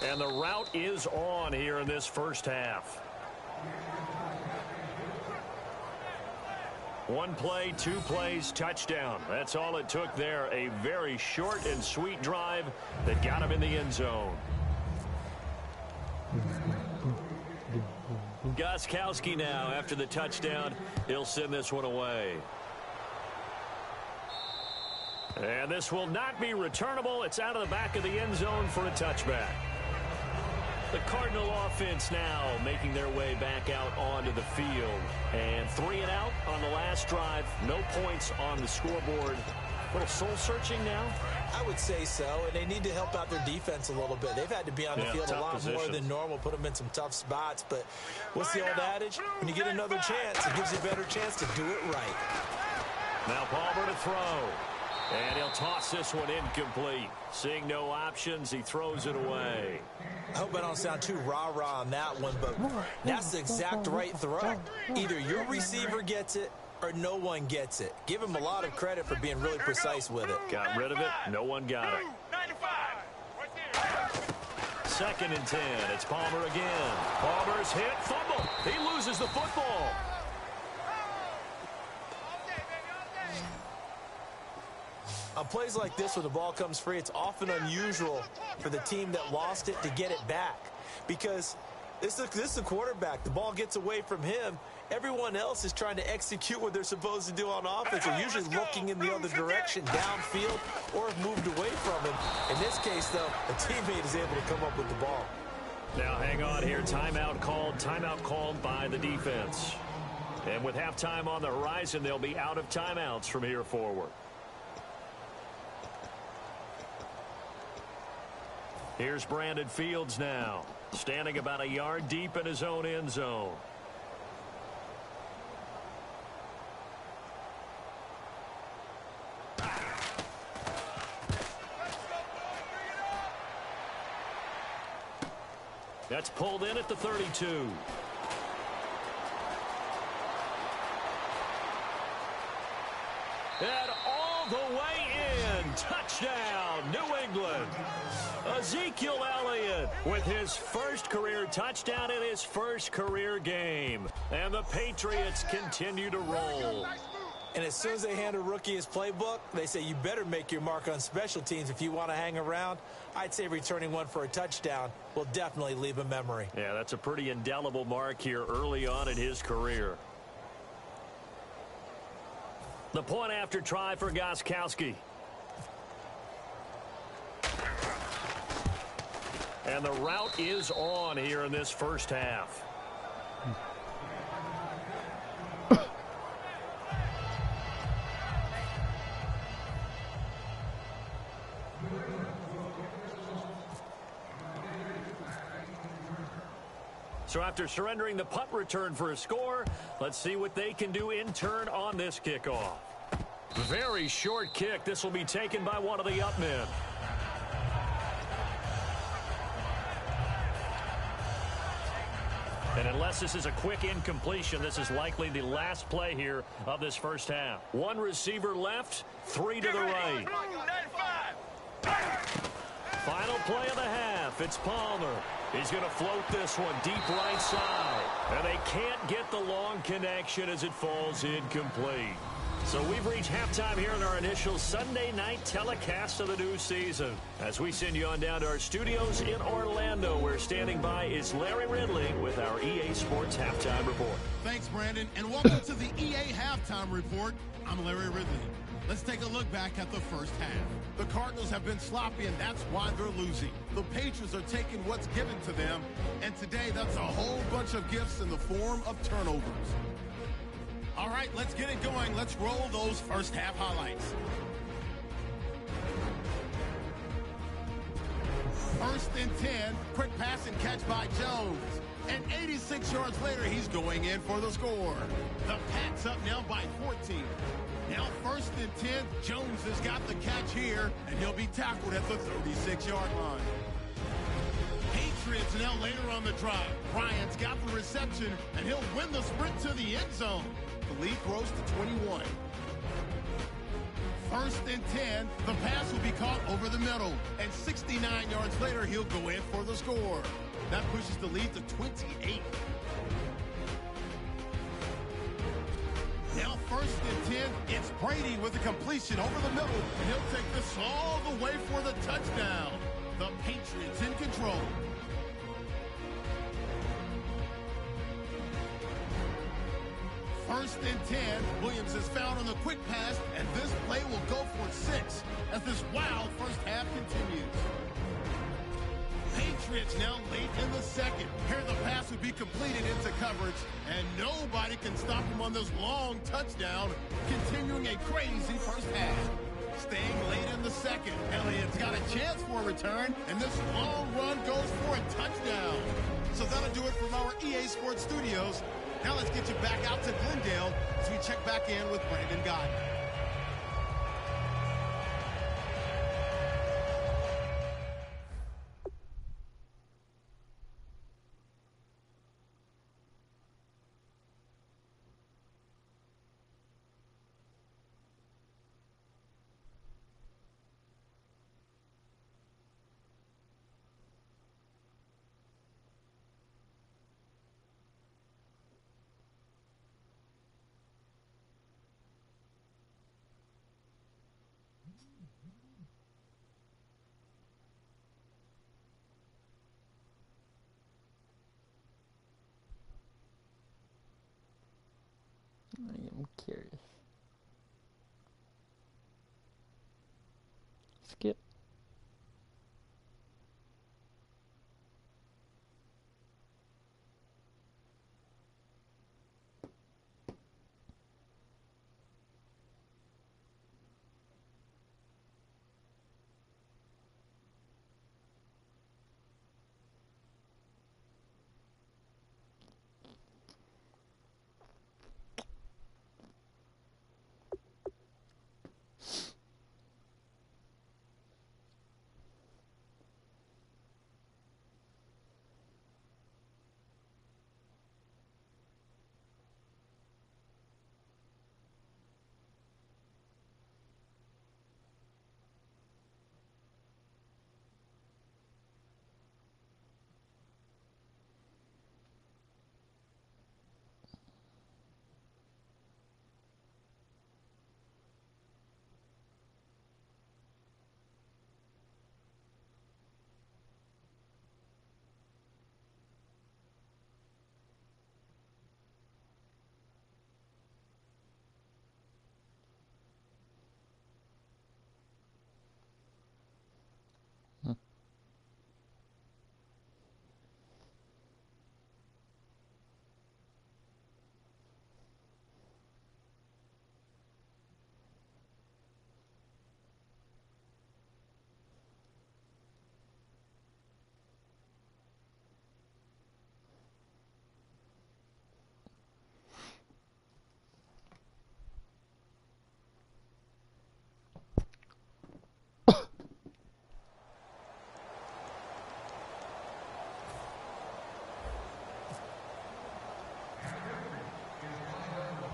And the route is on here in this first half. 1 play, 2 plays, touchdown. That's all it took there. A very short and sweet drive that got him in the end zone. Gostkowski now after the touchdown. He'll send this one away. And this will not be returnable. It's out of the back of the end zone for a touchback. The Cardinal offense now making their way back out onto the field. And 3 and out on the last drive. No points on the scoreboard. A little soul-searching now? I would say so, and they need to help out their defense a little bit. They've had to be on the field a lot more than normal, put them in some tough spots. But what's the old adage? When you get another chance, it gives you a better chance to do it right. Now Palmer to throw. And he'll toss this one incomplete. Seeing no options, he throws it away. I hope I don't sound too rah-rah on that one, but that's the exact right throw. Either your receiver gets it or no one gets it. Give him a lot of credit for being really precise with it. Got rid of it. No one got it. 2nd and 10. It's Palmer again. Palmer's hit. Fumble. He loses the football. On plays like this where the ball comes free, it's often unusual for the team that lost it to get it back. Because this is the quarterback. The ball gets away from him. Everyone else is trying to execute what they're supposed to do on offense. They're usually looking in the other direction, downfield, or have moved away from him. In this case, though, a teammate is able to come up with the ball. Now hang on here. Timeout called by the defense. And with halftime on the horizon, they'll be out of timeouts from here forward. Here's Brandon Fields now, standing about a yard deep in his own end zone. That's pulled in at the 32. And all the way in. Touchdown, New England. Ezekiel Elliott with his first career touchdown in his first career game. And the Patriots continue to roll. And as soon as they hand a rookie his playbook, they say you better make your mark on special teams if you want to hang around. I'd say returning one for a touchdown will definitely leave a memory. Yeah, that's a pretty indelible mark here early on in his career. The point after try for Gostkowski. And the route is on here in this first half. So after surrendering the punt return for a score, let's see what they can do in turn on this kickoff. Very short kick. This will be taken by one of the up men. And unless this is a quick incompletion, this is likely the last play here of this first half. One receiver left, 3 to the right. Final play of the half. It's Palmer. He's going to float this one deep right side. And they can't get the long connection as it falls incomplete. So we've reached halftime here in our initial Sunday night telecast of the new season. As we send you on down to our studios in Orlando, where standing by is Larry Ridley with our EA Sports Halftime Report. Thanks, Brandon, and welcome to the EA Halftime Report. I'm Larry Ridley. Let's take a look back at the first half. The Cardinals have been sloppy, and that's why they're losing. The Patriots are taking what's given to them, and today that's a whole bunch of gifts in the form of turnovers. All right, let's get it going. Let's roll those first half highlights. First and 10, quick pass and catch by Jones. And 86 yards later, he's going in for the score. The Pats up now by 14. Now first and 10, Jones has got the catch here, and he'll be tackled at the 36-yard line. Patriots now later on the drive. Bryant's got the reception, and he'll win the sprint to the end zone. The lead grows to 21. First and 10, the pass will be caught over the middle, and 69 yards later, he'll go in for the score. That pushes the lead to 28. Now first and 10, it's Brady with the completion over the middle, and he'll take this all the way for the touchdown. The Patriots in control. First and 10, Williams is found on the quick pass, and this play will go for 6 as this wild first half continues. Patriots now late in the second. Here the pass will be completed into coverage, and nobody can stop him on this long touchdown, continuing a crazy first half. Staying late in the second, Elliott's got a chance for a return, and this long run goes for a touchdown. So that'll do it from our EA Sports Studios. Now let's get you back out to Glendale as we check back in with Brandon Gott. I'm curious. Skip.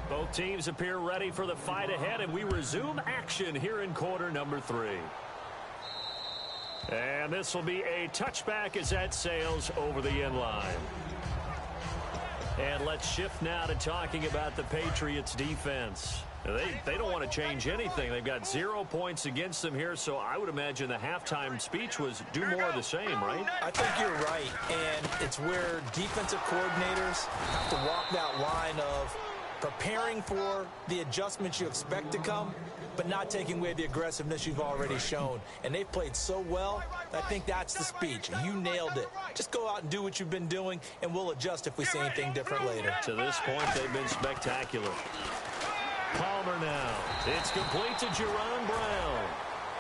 Both teams appear ready for the fight ahead, and we resume action here in quarter number 3. And this will be a touchback as that sails over the end line. And let's shift now to talking about the Patriots defense. They don't want to change anything. They've got 0 points against them here, so I would imagine the halftime speech was do more of the same, right? I think you're right, and it's where defensive coordinators have to walk that line of preparing for the adjustments you expect to come, but not taking away the aggressiveness you've already shown. And they've played so well, I think that's the speech. You nailed it. Just go out and do what you've been doing, and we'll adjust if we see anything different later. To this point, they've been spectacular. Palmer now. It's complete to Jerron Brown.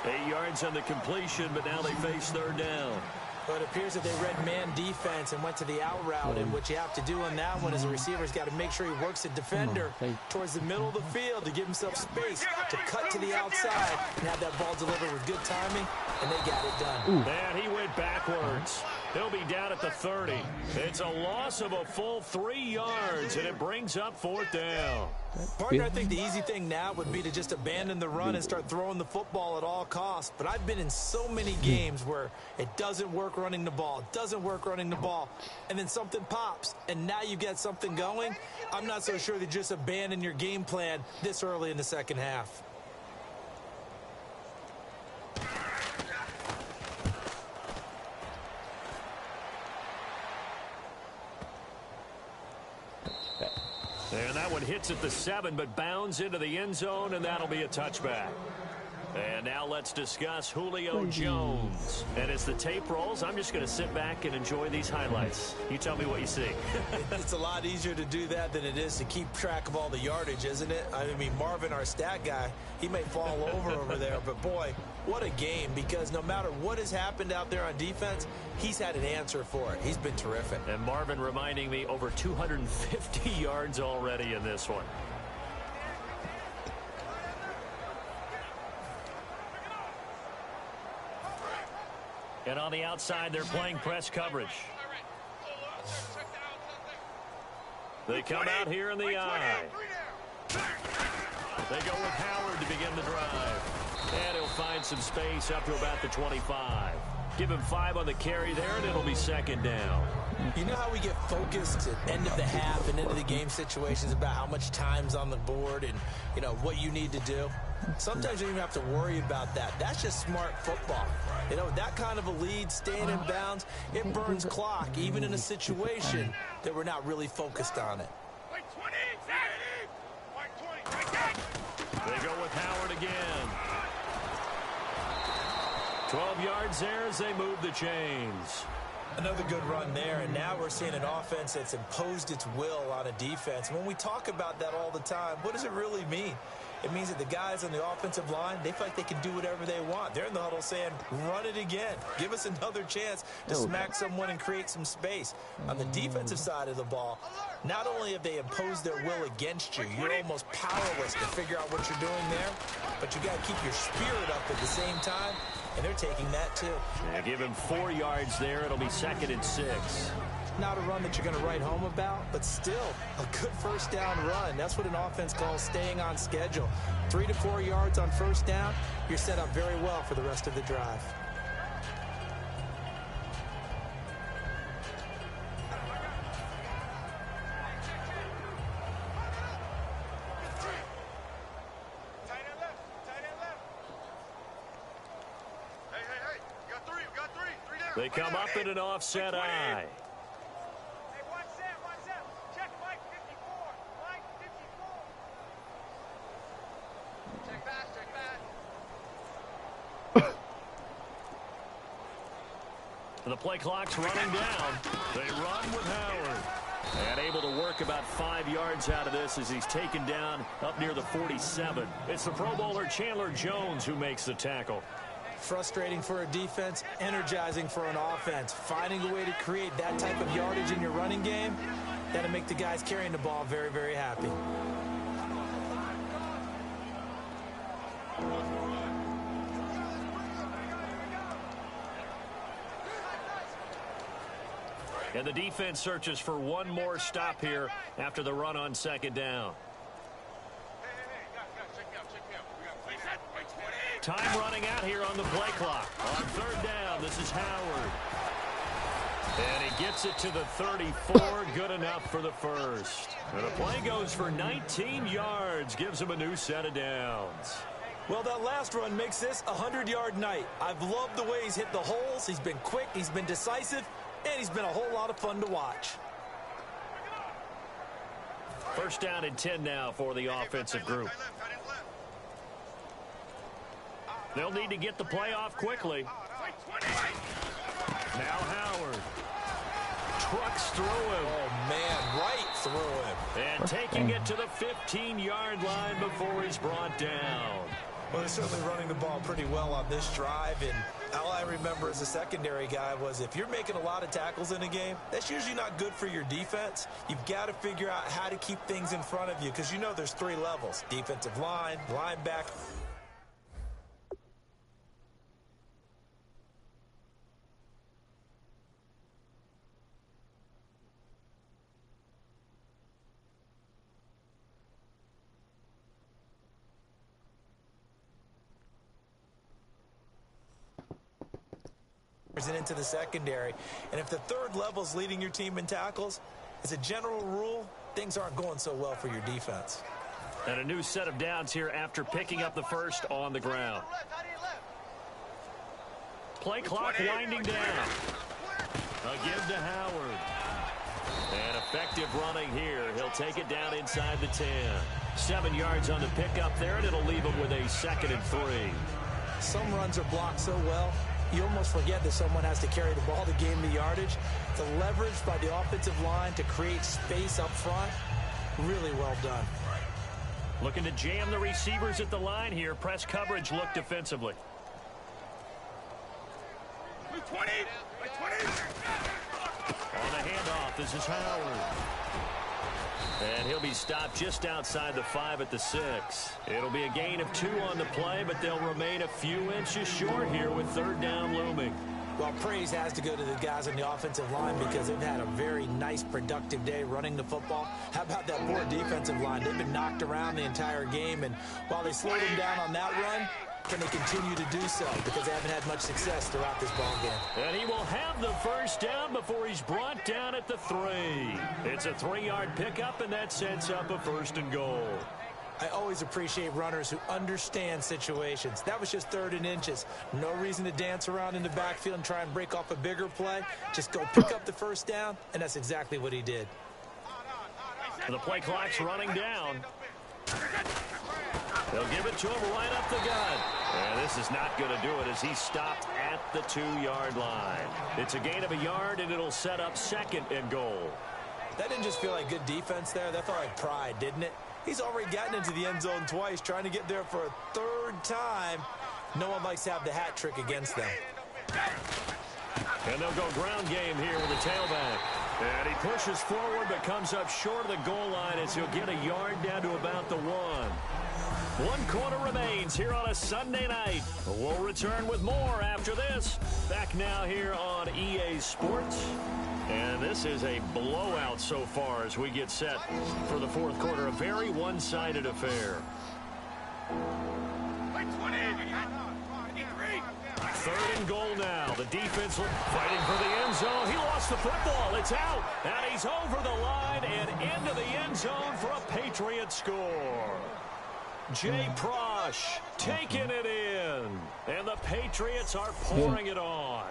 8 yards on the completion, but now they face third down. But it appears that they read man defense and went to the out route, and what you have to do on that one is the receiver's got to make sure he works the defender towards the middle of the field to give himself space to cut to the outside and have that ball delivered with good timing, and they got it done. And he went backwards. He'll be down at the 30. It's a loss of a full 3 yards, and it brings up fourth down. Partner, I think the easy thing now would be to just abandon the run and start throwing the football at all costs. But I've been in so many games where it doesn't work running the ball, and then something pops, and now you get something going. I'm not so sure that just abandon your game plan this early in the second half. And that one hits at the 7, but bounds into the end zone, and that'll be a touchback. And now let's discuss Julio Jones. And as the tape rolls, I'm just going to sit back and enjoy these highlights. You tell me what you see. It's a lot easier to do that than it is to keep track of all the yardage, isn't it? I mean, Marvin, our stat guy, he may fall over there, but boy, what a game, because no matter what has happened out there on defense, he's had an answer for it. He's been terrific. And Marvin reminding me over 250 yards already in this one. And on the outside, they're playing press coverage. They come out here in the eye. They go with Howard to begin the drive. And he'll find some space up to about the 25. Give him 5 on the carry there, and it'll be second down. You know how we get focused at end of the half and into the game situations about how much time's on the board and, you know, what you need to do? Sometimes you don't even have to worry about that. That's just smart football. You know, that kind of a lead, staying in bounds, it burns clock, even in a situation that we're not really focused on it. They go with Howard again. 12 yards there as they move the chains. Another good run there, and now we're seeing an offense that's imposed its will on a defense. When we talk about that all the time, what does it really mean? It means that the guys on the offensive line, they feel like they can do whatever they want. They're in the huddle saying, run it again. Give us another chance to smack someone and create some space. On the defensive side of the ball, not only have they imposed their will against you, you're almost powerless to figure out what you're doing there, but you got to keep your spirit up at the same time, and they're taking that too. Yeah, give him 4 yards there. It'll be 2nd and 6. Not a run that you're going to write home about, but still a good first down run. That's what an offense calls staying on schedule. 3 to 4 yards on first down, you're set up very well for the rest of the drive. They come up in an offset eye. Check Mike 54. Mike 54. Check back. The play clock's running down. They run with Howard. And able to work about 5 yards out of this as he's taken down up near the 47. It's the Pro Bowler Chandler Jones who makes the tackle. Frustrating for a defense, energizing for an offense. Finding a way to create that type of yardage in your running game, that'll make the guys carrying the ball very, very happy. And the defense searches for one more stop here after the run on 2nd down. Time running out here on the play clock. On 3rd down, this is Howard. And he gets it to the 34. Good enough for the first. And the play goes for 19 yards. Gives him a new set of downs. Well, that last run makes this a 100-yard night. I've loved the way he's hit the holes. He's been quick. He's been decisive. And he's been a whole lot of fun to watch. 1st down and 10 now for the offensive group. They'll need to get the play off quickly. Now Howard. Trucks through him. Oh, man, right through him. And taking it to the 15-yard line before he's brought down. Well, they're certainly running the ball pretty well on this drive, and all I remember as a secondary guy was if you're making a lot of tackles in a game, that's usually not good for your defense. You've got to figure out how to keep things in front of you because you know there's 3 levels, defensive line, linebacker. And into the secondary. And if the 3rd level is leading your team in tackles, as a general rule, things aren't going so well for your defense. And a new set of downs here after picking up the first on the ground. Play clock winding down. A give to Howard. And effective running here. He'll take it down inside the 10. 7 yards on the pickup there, and it'll leave him with a 2nd and 3. Some runs are blocked so well, you almost forget that someone has to carry the ball to gain the yardage. The leverage by the offensive line to create space up front, really well done. Looking to jam the receivers at the line here. Press coverage look defensively. 20. On the handoff, this is Howard. And he'll be stopped just outside the 5 at the 6. It'll be a gain of 2 on the play, but they'll remain a few inches short here with 3rd down looming. Well, praise has to go to the guys on the offensive line because they've had a very nice, productive day running the football. How about that poor defensive line? They've been knocked around the entire game, and while they slowed them down on that run, can they continue to do so because they haven't had much success throughout this ball game. And he will have the first down before he's brought down at the 3. It's a 3-yard pickup, and that sets up a 1st and goal. I always appreciate runners who understand situations. That was just 3rd and inches. No reason to dance around in the backfield and try and break off a bigger play. Just go pick up the first down, and that's exactly what he did. The play clock's running down. They'll give it to him right up the gut. And this is not going to do it as he's stopped at the 2-yard line. It's a gain of a yard, and it'll set up 2nd and goal. That didn't just feel like good defense there. That felt like pride, didn't it? He's already gotten into the end zone twice, trying to get there for a 3rd time. No one likes to have the hat trick against them. And they'll go ground game here with the tailback. And he pushes forward but comes up short of the goal line as he'll get a yard down to about the 1. 1 quarter remains here on a Sunday night. We'll return with more after this. Back now here on EA Sports. And this is a blowout so far as we get set for the 4th quarter. A very one-sided affair. 3rd and goal now. The defense fighting for the end zone. He lost the football. It's out. And he's over the line and into the end zone for a Patriot score. Jay Prosh taking it in. And the Patriots are pouring it on.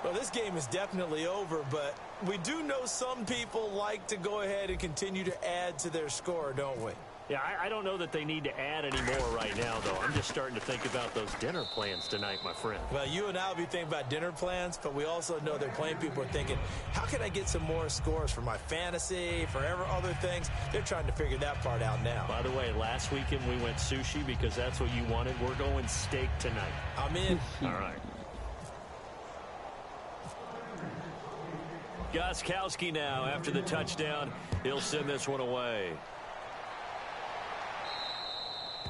Well, this game is definitely over, but we do know some people like to go ahead and continue to add to their score, don't we? Yeah, I don't know that they need to add any more right now, though. I'm just starting to think about those dinner plans tonight, my friend. Well, you and I will be thinking about dinner plans, but we also know they're playing people are thinking, how can I get some more scores for my fantasy, for other things? They're trying to figure that part out now. By the way, last weekend we went sushi because that's what you wanted. We're going steak tonight. I'm in. All right. Gostkowski now after the touchdown. He'll send this one away.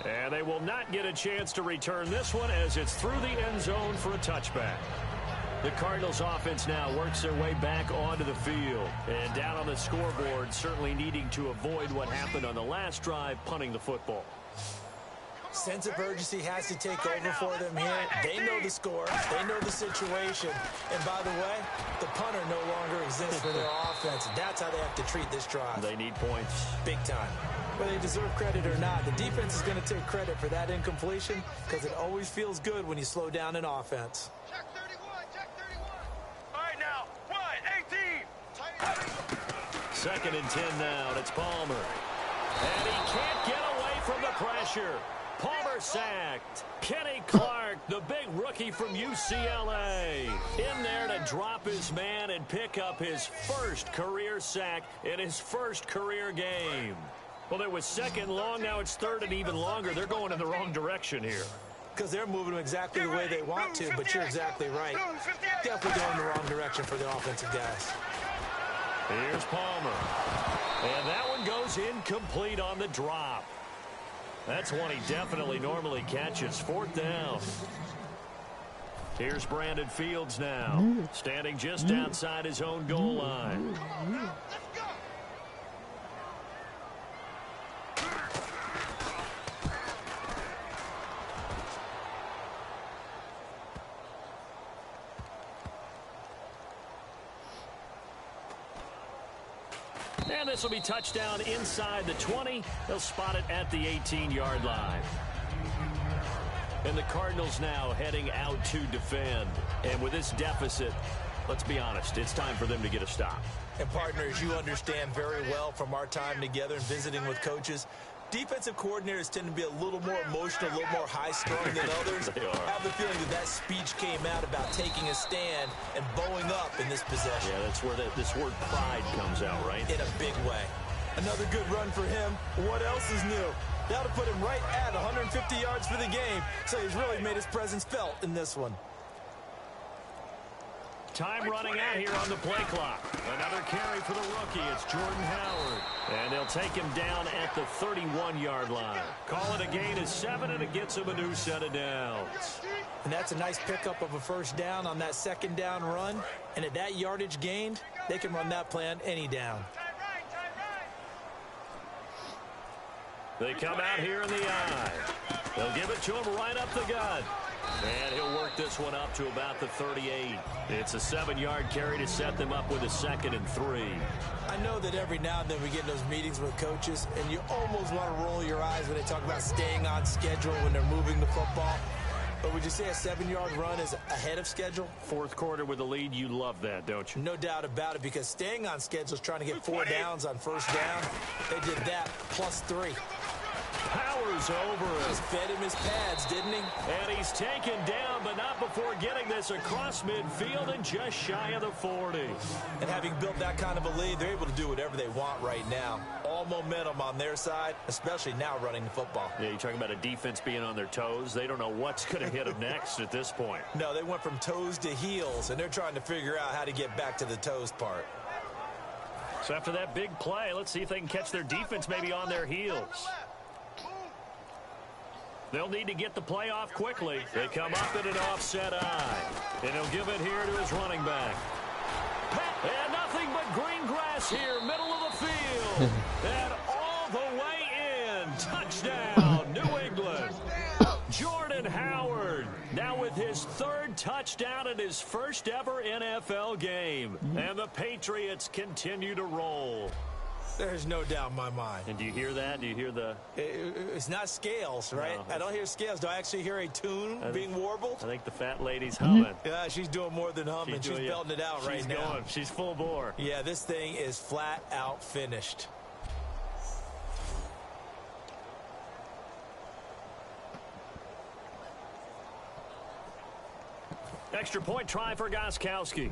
And they will not get a chance to return this one as it's through the end zone for a touchback. The Cardinals offense now works their way back onto the field. And down on the scoreboard, certainly needing to avoid what happened on the last drive, punting the football. Sense of urgency has to take over for them here. They know the score. They know the situation. And by the way, the punter no longer exists for their offense. That's how they have to treat this drive. They need points. Big time. Whether they deserve credit or not, the defense is going to take credit for that incompletion because it always feels good when you slow down an offense. Check 31, check 31. All right, now, 1, 18. 2nd and 10 now, and it's Palmer. And he can't get away from the pressure. Palmer sacked. Kenny Clark, the big rookie from UCLA, in there to drop his man and pick up his first career sack in his first career game. Well, it was 2nd long. Now it's 3rd and even longer. They're going in the wrong direction here. Because they're moving them exactly the way they want to, but you're exactly right. Definitely going in the wrong direction for the offensive guys. Here's Palmer. And that one goes incomplete on the drop. That's one he definitely normally catches. 4th down. Here's Brandon Fields now, standing just outside his own goal line. And this will be touchdown inside the 20. They'll spot it at the 18-yard line. And the Cardinals now heading out to defend. And with this deficit, let's be honest, it's time for them to get a stop. And partners, you understand very well from our time together and visiting with coaches, defensive coordinators tend to be a little more emotional, a little more high-strung than others. They are. I have the feeling that speech came out about taking a stand and bowing up in this possession. Yeah, that's where this word pride comes out, right? In a big way. Another good run for him. What else is new? That'll put him right at 150 yards for the game, so he's really made his presence felt in this one. Time running out here on the play clock. Another carry for the rookie. It's Jordan Howard. And they'll take him down at the 31-yard line. Call it a gain of 7, and it gets him a new set of downs. And that's a nice pickup of a first down on that 2nd down run. And at that yardage gained, they can run that play on any down. They come out here in the eye. They'll give it to him right up the gut. And he'll work this one up to about the 38. It's a 7-yard carry to set them up with a 2nd and 3. I know that every now and then we get in those meetings with coaches, and you almost want to roll your eyes when they talk about staying on schedule when they're moving the football. But would you say a 7-yard run is ahead of schedule? 4th quarter with the lead, you love that, don't you? No doubt about it, because staying on schedule is trying to get 4 downs on first down. They did that plus 3. towers over him. Just fed him his pads, didn't he? And he's taken down, but not before getting this across midfield and just shy of the 40. And having built that kind of a lead, they're able to do whatever they want right now. All momentum on their side, especially now running the football. Yeah, you're talking about a defense being on their toes. They don't know what's going to hit them next at this point. No, they went from toes to heels, and they're trying to figure out how to get back to the toes part. So after that big play, let's see if they can catch their defense maybe on their heels. They'll need to get the play off quickly. They come up in an offset eye. And he'll give it here to his running back. And nothing but green grass here, middle of the field. And all the way in. Touchdown, New England. Jordan Howard now with his third touchdown in his first ever NFL game. And the Patriots continue to roll. There's no doubt in my mind. And do you hear that? Do you hear the... It's not scales, right? No, I don't hear scales. Do I actually hear a tune being warbled? I think the fat lady's humming. Yeah, she's doing more than humming. She's belting it out right now. Going. She's full bore. Yeah, this thing is flat out finished. Extra point try for Gostkowski.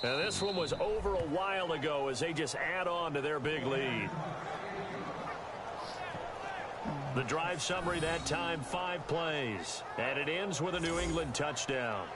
Now this one was over a while ago as they just add on to their big lead. The drive summary that time, 5 plays. And it ends with a New England touchdown.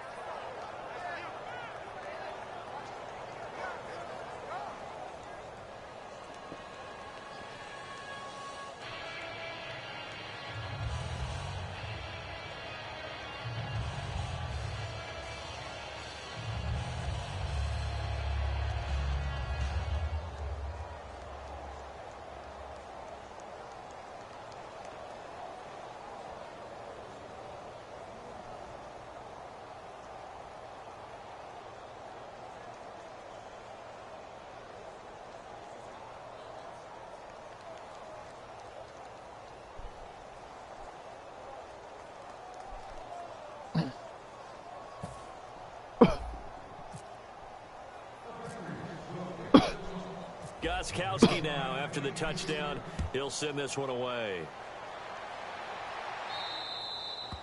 Gostkowski now after the touchdown. He'll send this one away.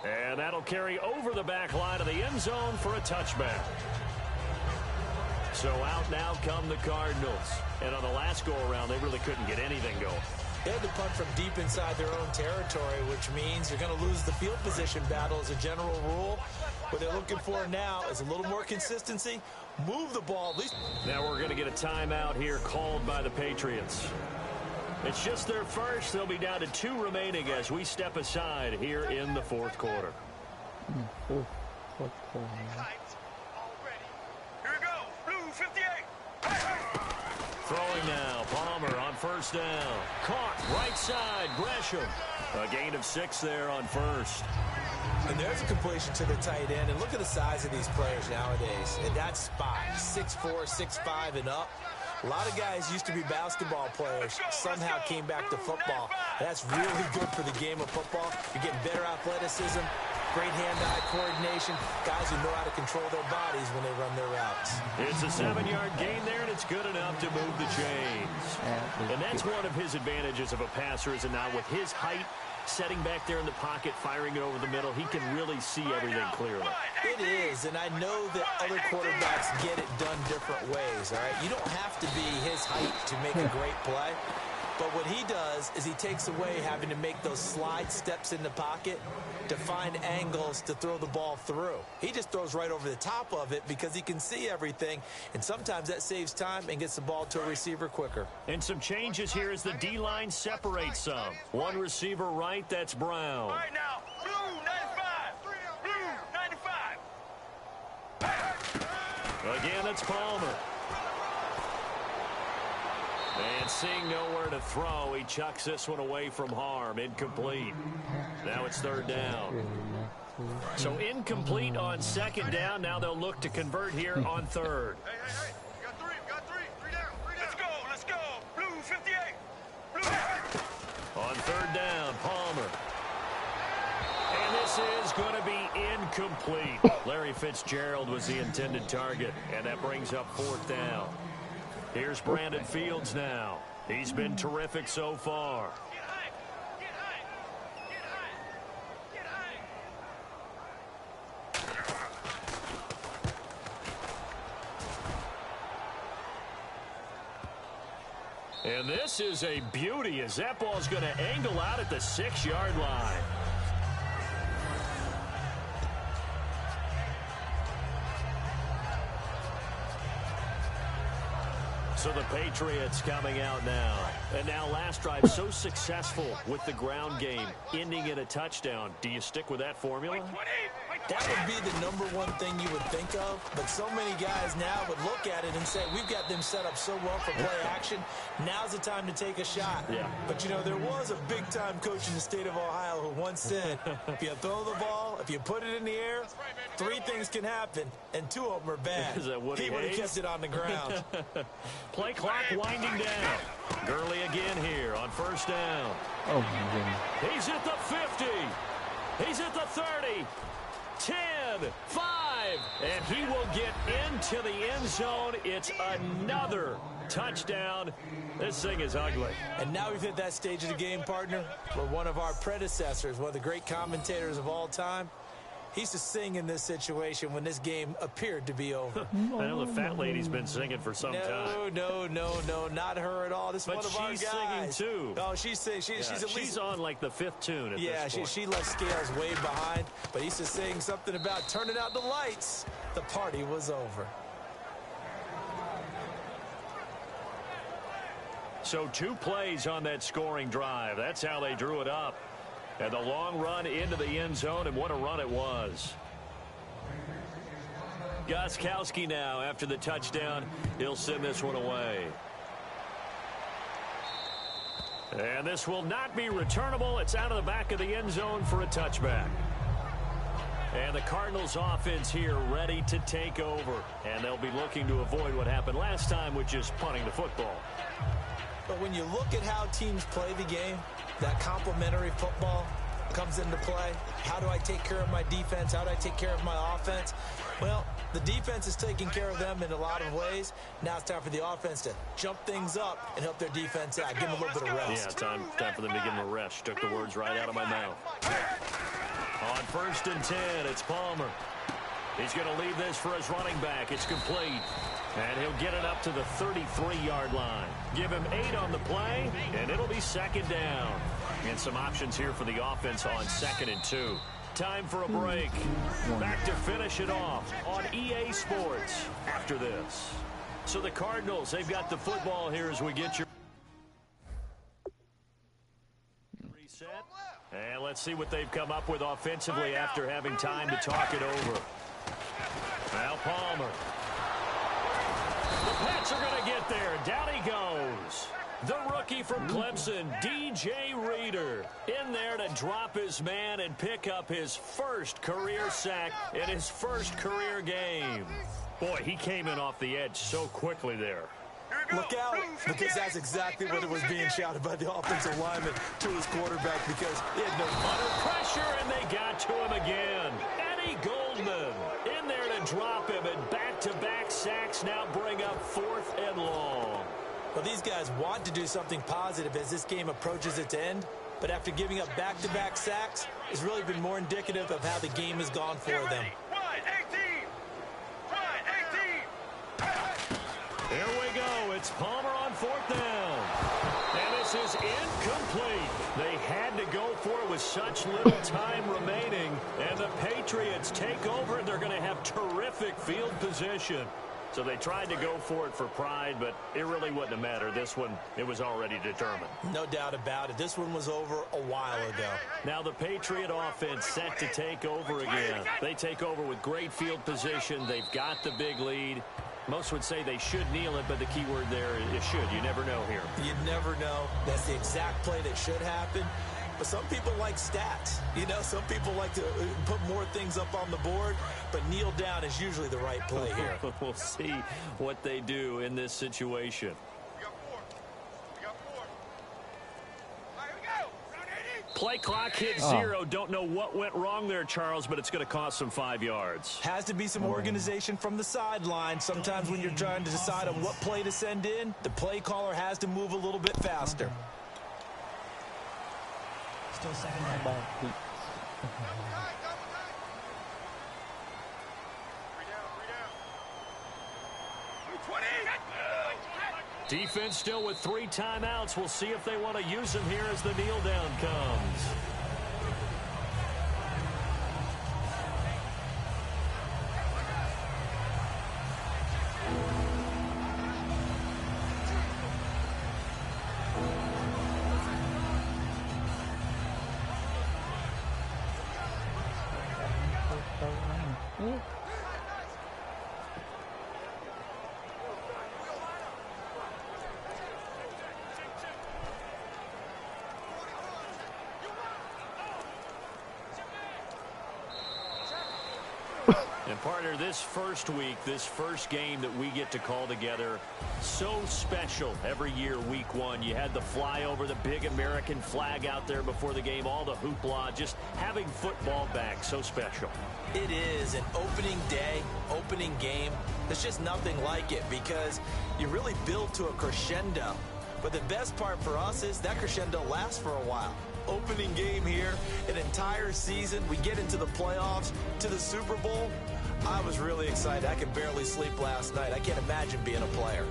And that'll carry over the back line of the end zone for a touchback. So out now come the Cardinals. And on the last go-around, they really couldn't get anything going. They had to punt from deep inside their own territory, which means you're going to lose the field position battle as a general rule. What they're looking for now is a little more consistency. Move the ball at least. Now we're going to get a timeout here called by the Patriots. It's just their first. They'll be down to 2 remaining as we step aside here in the fourth quarter. Here we go. Blue 58. Throwing now. Palmer on first down. Caught right side. Gresham. A gain of 6 there on first. And there's a completion to the tight end. And look at the size of these players nowadays. In that spot, 6'4", 6'5", and up. A lot of guys used to be basketball players, somehow came back to football. That's really good for the game of football. You're getting better athleticism, great hand-eye coordination, guys who know how to control their bodies when they run their routes. It's a 7-yard gain there, and it's good enough to move the chains. And that's one of his advantages of a passer, is it not? With his height, setting back there in the pocket, firing it over the middle, he can really see everything clearly. It is, and I know that other quarterbacks get it done different ways, all right? You don't have to be his height to make a great play, but what he does is he takes away having to make those slide steps in the pocket to find angles to throw the ball through. He just throws right over the top of it because he can see everything, and sometimes that saves time and gets the ball to a receiver quicker. And some changes here as the D-line separates some. One receiver right, that's Brown. All right now, blue 95. Blue 95. Again, it's Palmer. And seeing nowhere to throw, he chucks this one away from harm. Incomplete. Now it's third down. So incomplete on second down. Now they'll look to convert here on third. Hey. We got three. Three down. Let's go. Blue 58. Blue. On third down, Palmer. And this is going to be incomplete. Larry Fitzgerald was the intended target, and that brings up 4th down. Here's Brandon Fields now. He's been terrific so far. And this is a beauty as that ball's going to angle out at the 6-yard line. So the Patriots coming out now. And now last drive so successful with the ground game, ending in a touchdown. Do you stick with that formula? That would be the #1 thing you would think of, but so many guys now would look at it and say, we've got them set up so well for play action. Now's the time to take a shot. Yeah. But, you know, there was a big-time coach in the state of Ohio who once said, if you throw the ball, if you put it in the air, 3 things can happen, and 2 of them are bad. Is that Woody He would have Hayes? kept it on the ground. Play clock winding down. Gurley again here on 1st down. Oh, my goodness. He's at the 50. He's at the 30. 10, 5, and he will get into the end zone. It's another touchdown. This thing is ugly. And now we've hit that stage of the game, partner, where one of our predecessors, one of the great commentators of all time, he used to sing in this situation when this game appeared to be over. I know the fat lady's been singing for some time. No, not her at all. This is But one of our guys. she's singing too. Oh, she's singing. She's at least. She's on like the 5th tune at this point. She left scales way behind, but he used to sing something about turning out the lights. The party was over. So 2 plays on that scoring drive. That's how they drew it up. And the long run into the end zone, and what a run it was. Gostkowski now, after the touchdown, he'll send this one away. And this will not be returnable. It's out of the back of the end zone for a touchback. And the Cardinals offense here ready to take over. And they'll be looking to avoid what happened last time with just punting the football. But when you look at how teams play the game, that complementary football comes into play. How do I take care of my defense? How do I take care of my offense? Well, the defense is taking care of them in a lot of ways. Now it's time for the offense to jump things up and help their defense out. Give them a little bit of rest. Yeah, time for them to give them a rest. Took the words right out of my mouth. On 1st and 10, it's Palmer. He's going to leave this for his running back. It's complete. And he'll get it up to the 33-yard line. Give him 8 on the play, and it'll be 2nd down. And some options here for the offense on 2nd and 2. Time for a break. Back to finish it off on EA Sports after this. So the Cardinals, they've got the football here as we get your reset. And let's see what they've come up with offensively after having time to talk it over. Now Palmer. The Pats are going to get there. Down he goes. The rookie from Clemson, DJ Reader, in there to drop his man and pick up his first career sack in his first career game. Boy, he came in off the edge so quickly there. Look out, because that's exactly what was being shouted by the offensive lineman to his quarterback, because he had no Under pressure, and they got to him again. Eddie Goldman in there to drop him, and back-to-back sacks now bring up 4th and long. Well, these guys want to do something positive as this game approaches its end, but after giving up back-to-back sacks, it's really been more indicative of how the game has gone for them. Here we go. It's Palmer on 4th down. And this is incomplete. They had to go for it with such little time remaining. And the Patriots take over, and they're going to have terrific field position. So they tried to go for it for pride, but it really wouldn't have mattered. This one, it was already determined. No doubt about it. This one was over a while ago. Now the Patriot offense set to take over again. They take over with great field position. They've got the big lead. Most would say they should kneel it, but the key word there is should. You never know here. You never know. That's the exact play that should happen. But some people like stats. You know, some people like to put more things up on the board, but kneel down is usually the right play here. We'll see what they do in this situation. Play clock hit 0. Don't know what went wrong there, Charles, but it's going to cost them 5 yards. Has to be some organization from the sideline. Sometimes when you're trying to decide on what play to send in, the play caller has to move a little bit faster. Still second down. Defense still with 3 timeouts. We'll see if they want to use them here as the kneel down comes. And partner, this first week, this first game that we get to call together, so special every year, week 1. You had the flyover, the big American flag out there before the game, all the hoopla, just having football back, so special. It is an opening day, opening game. There's just nothing like it because you really build to a crescendo. But the best part for us is that crescendo lasts for a while. Opening game here, an entire season. We get into the playoffs, to the Super Bowl. I was really excited. I could barely sleep last night. I can't imagine being a player.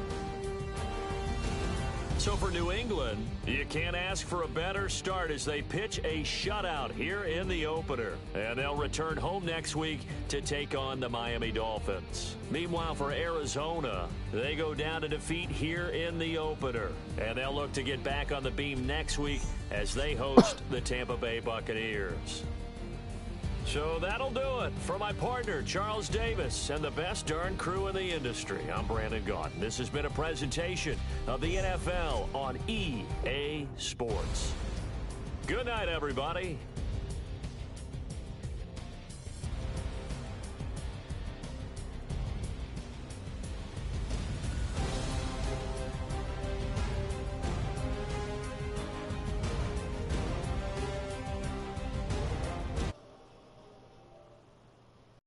So for New England, you can't ask for a better start as they pitch a shutout here in the opener. And they'll return home next week to take on the Miami Dolphins. Meanwhile, for Arizona, they go down to defeat here in the opener. And they'll look to get back on the beam next week as they host the Tampa Bay Buccaneers. So that'll do it. For my partner, Charles Davis, and the best darn crew in the industry, I'm Brandon Gaudin. This has been a presentation of the NFL on EA Sports. Good night, everybody.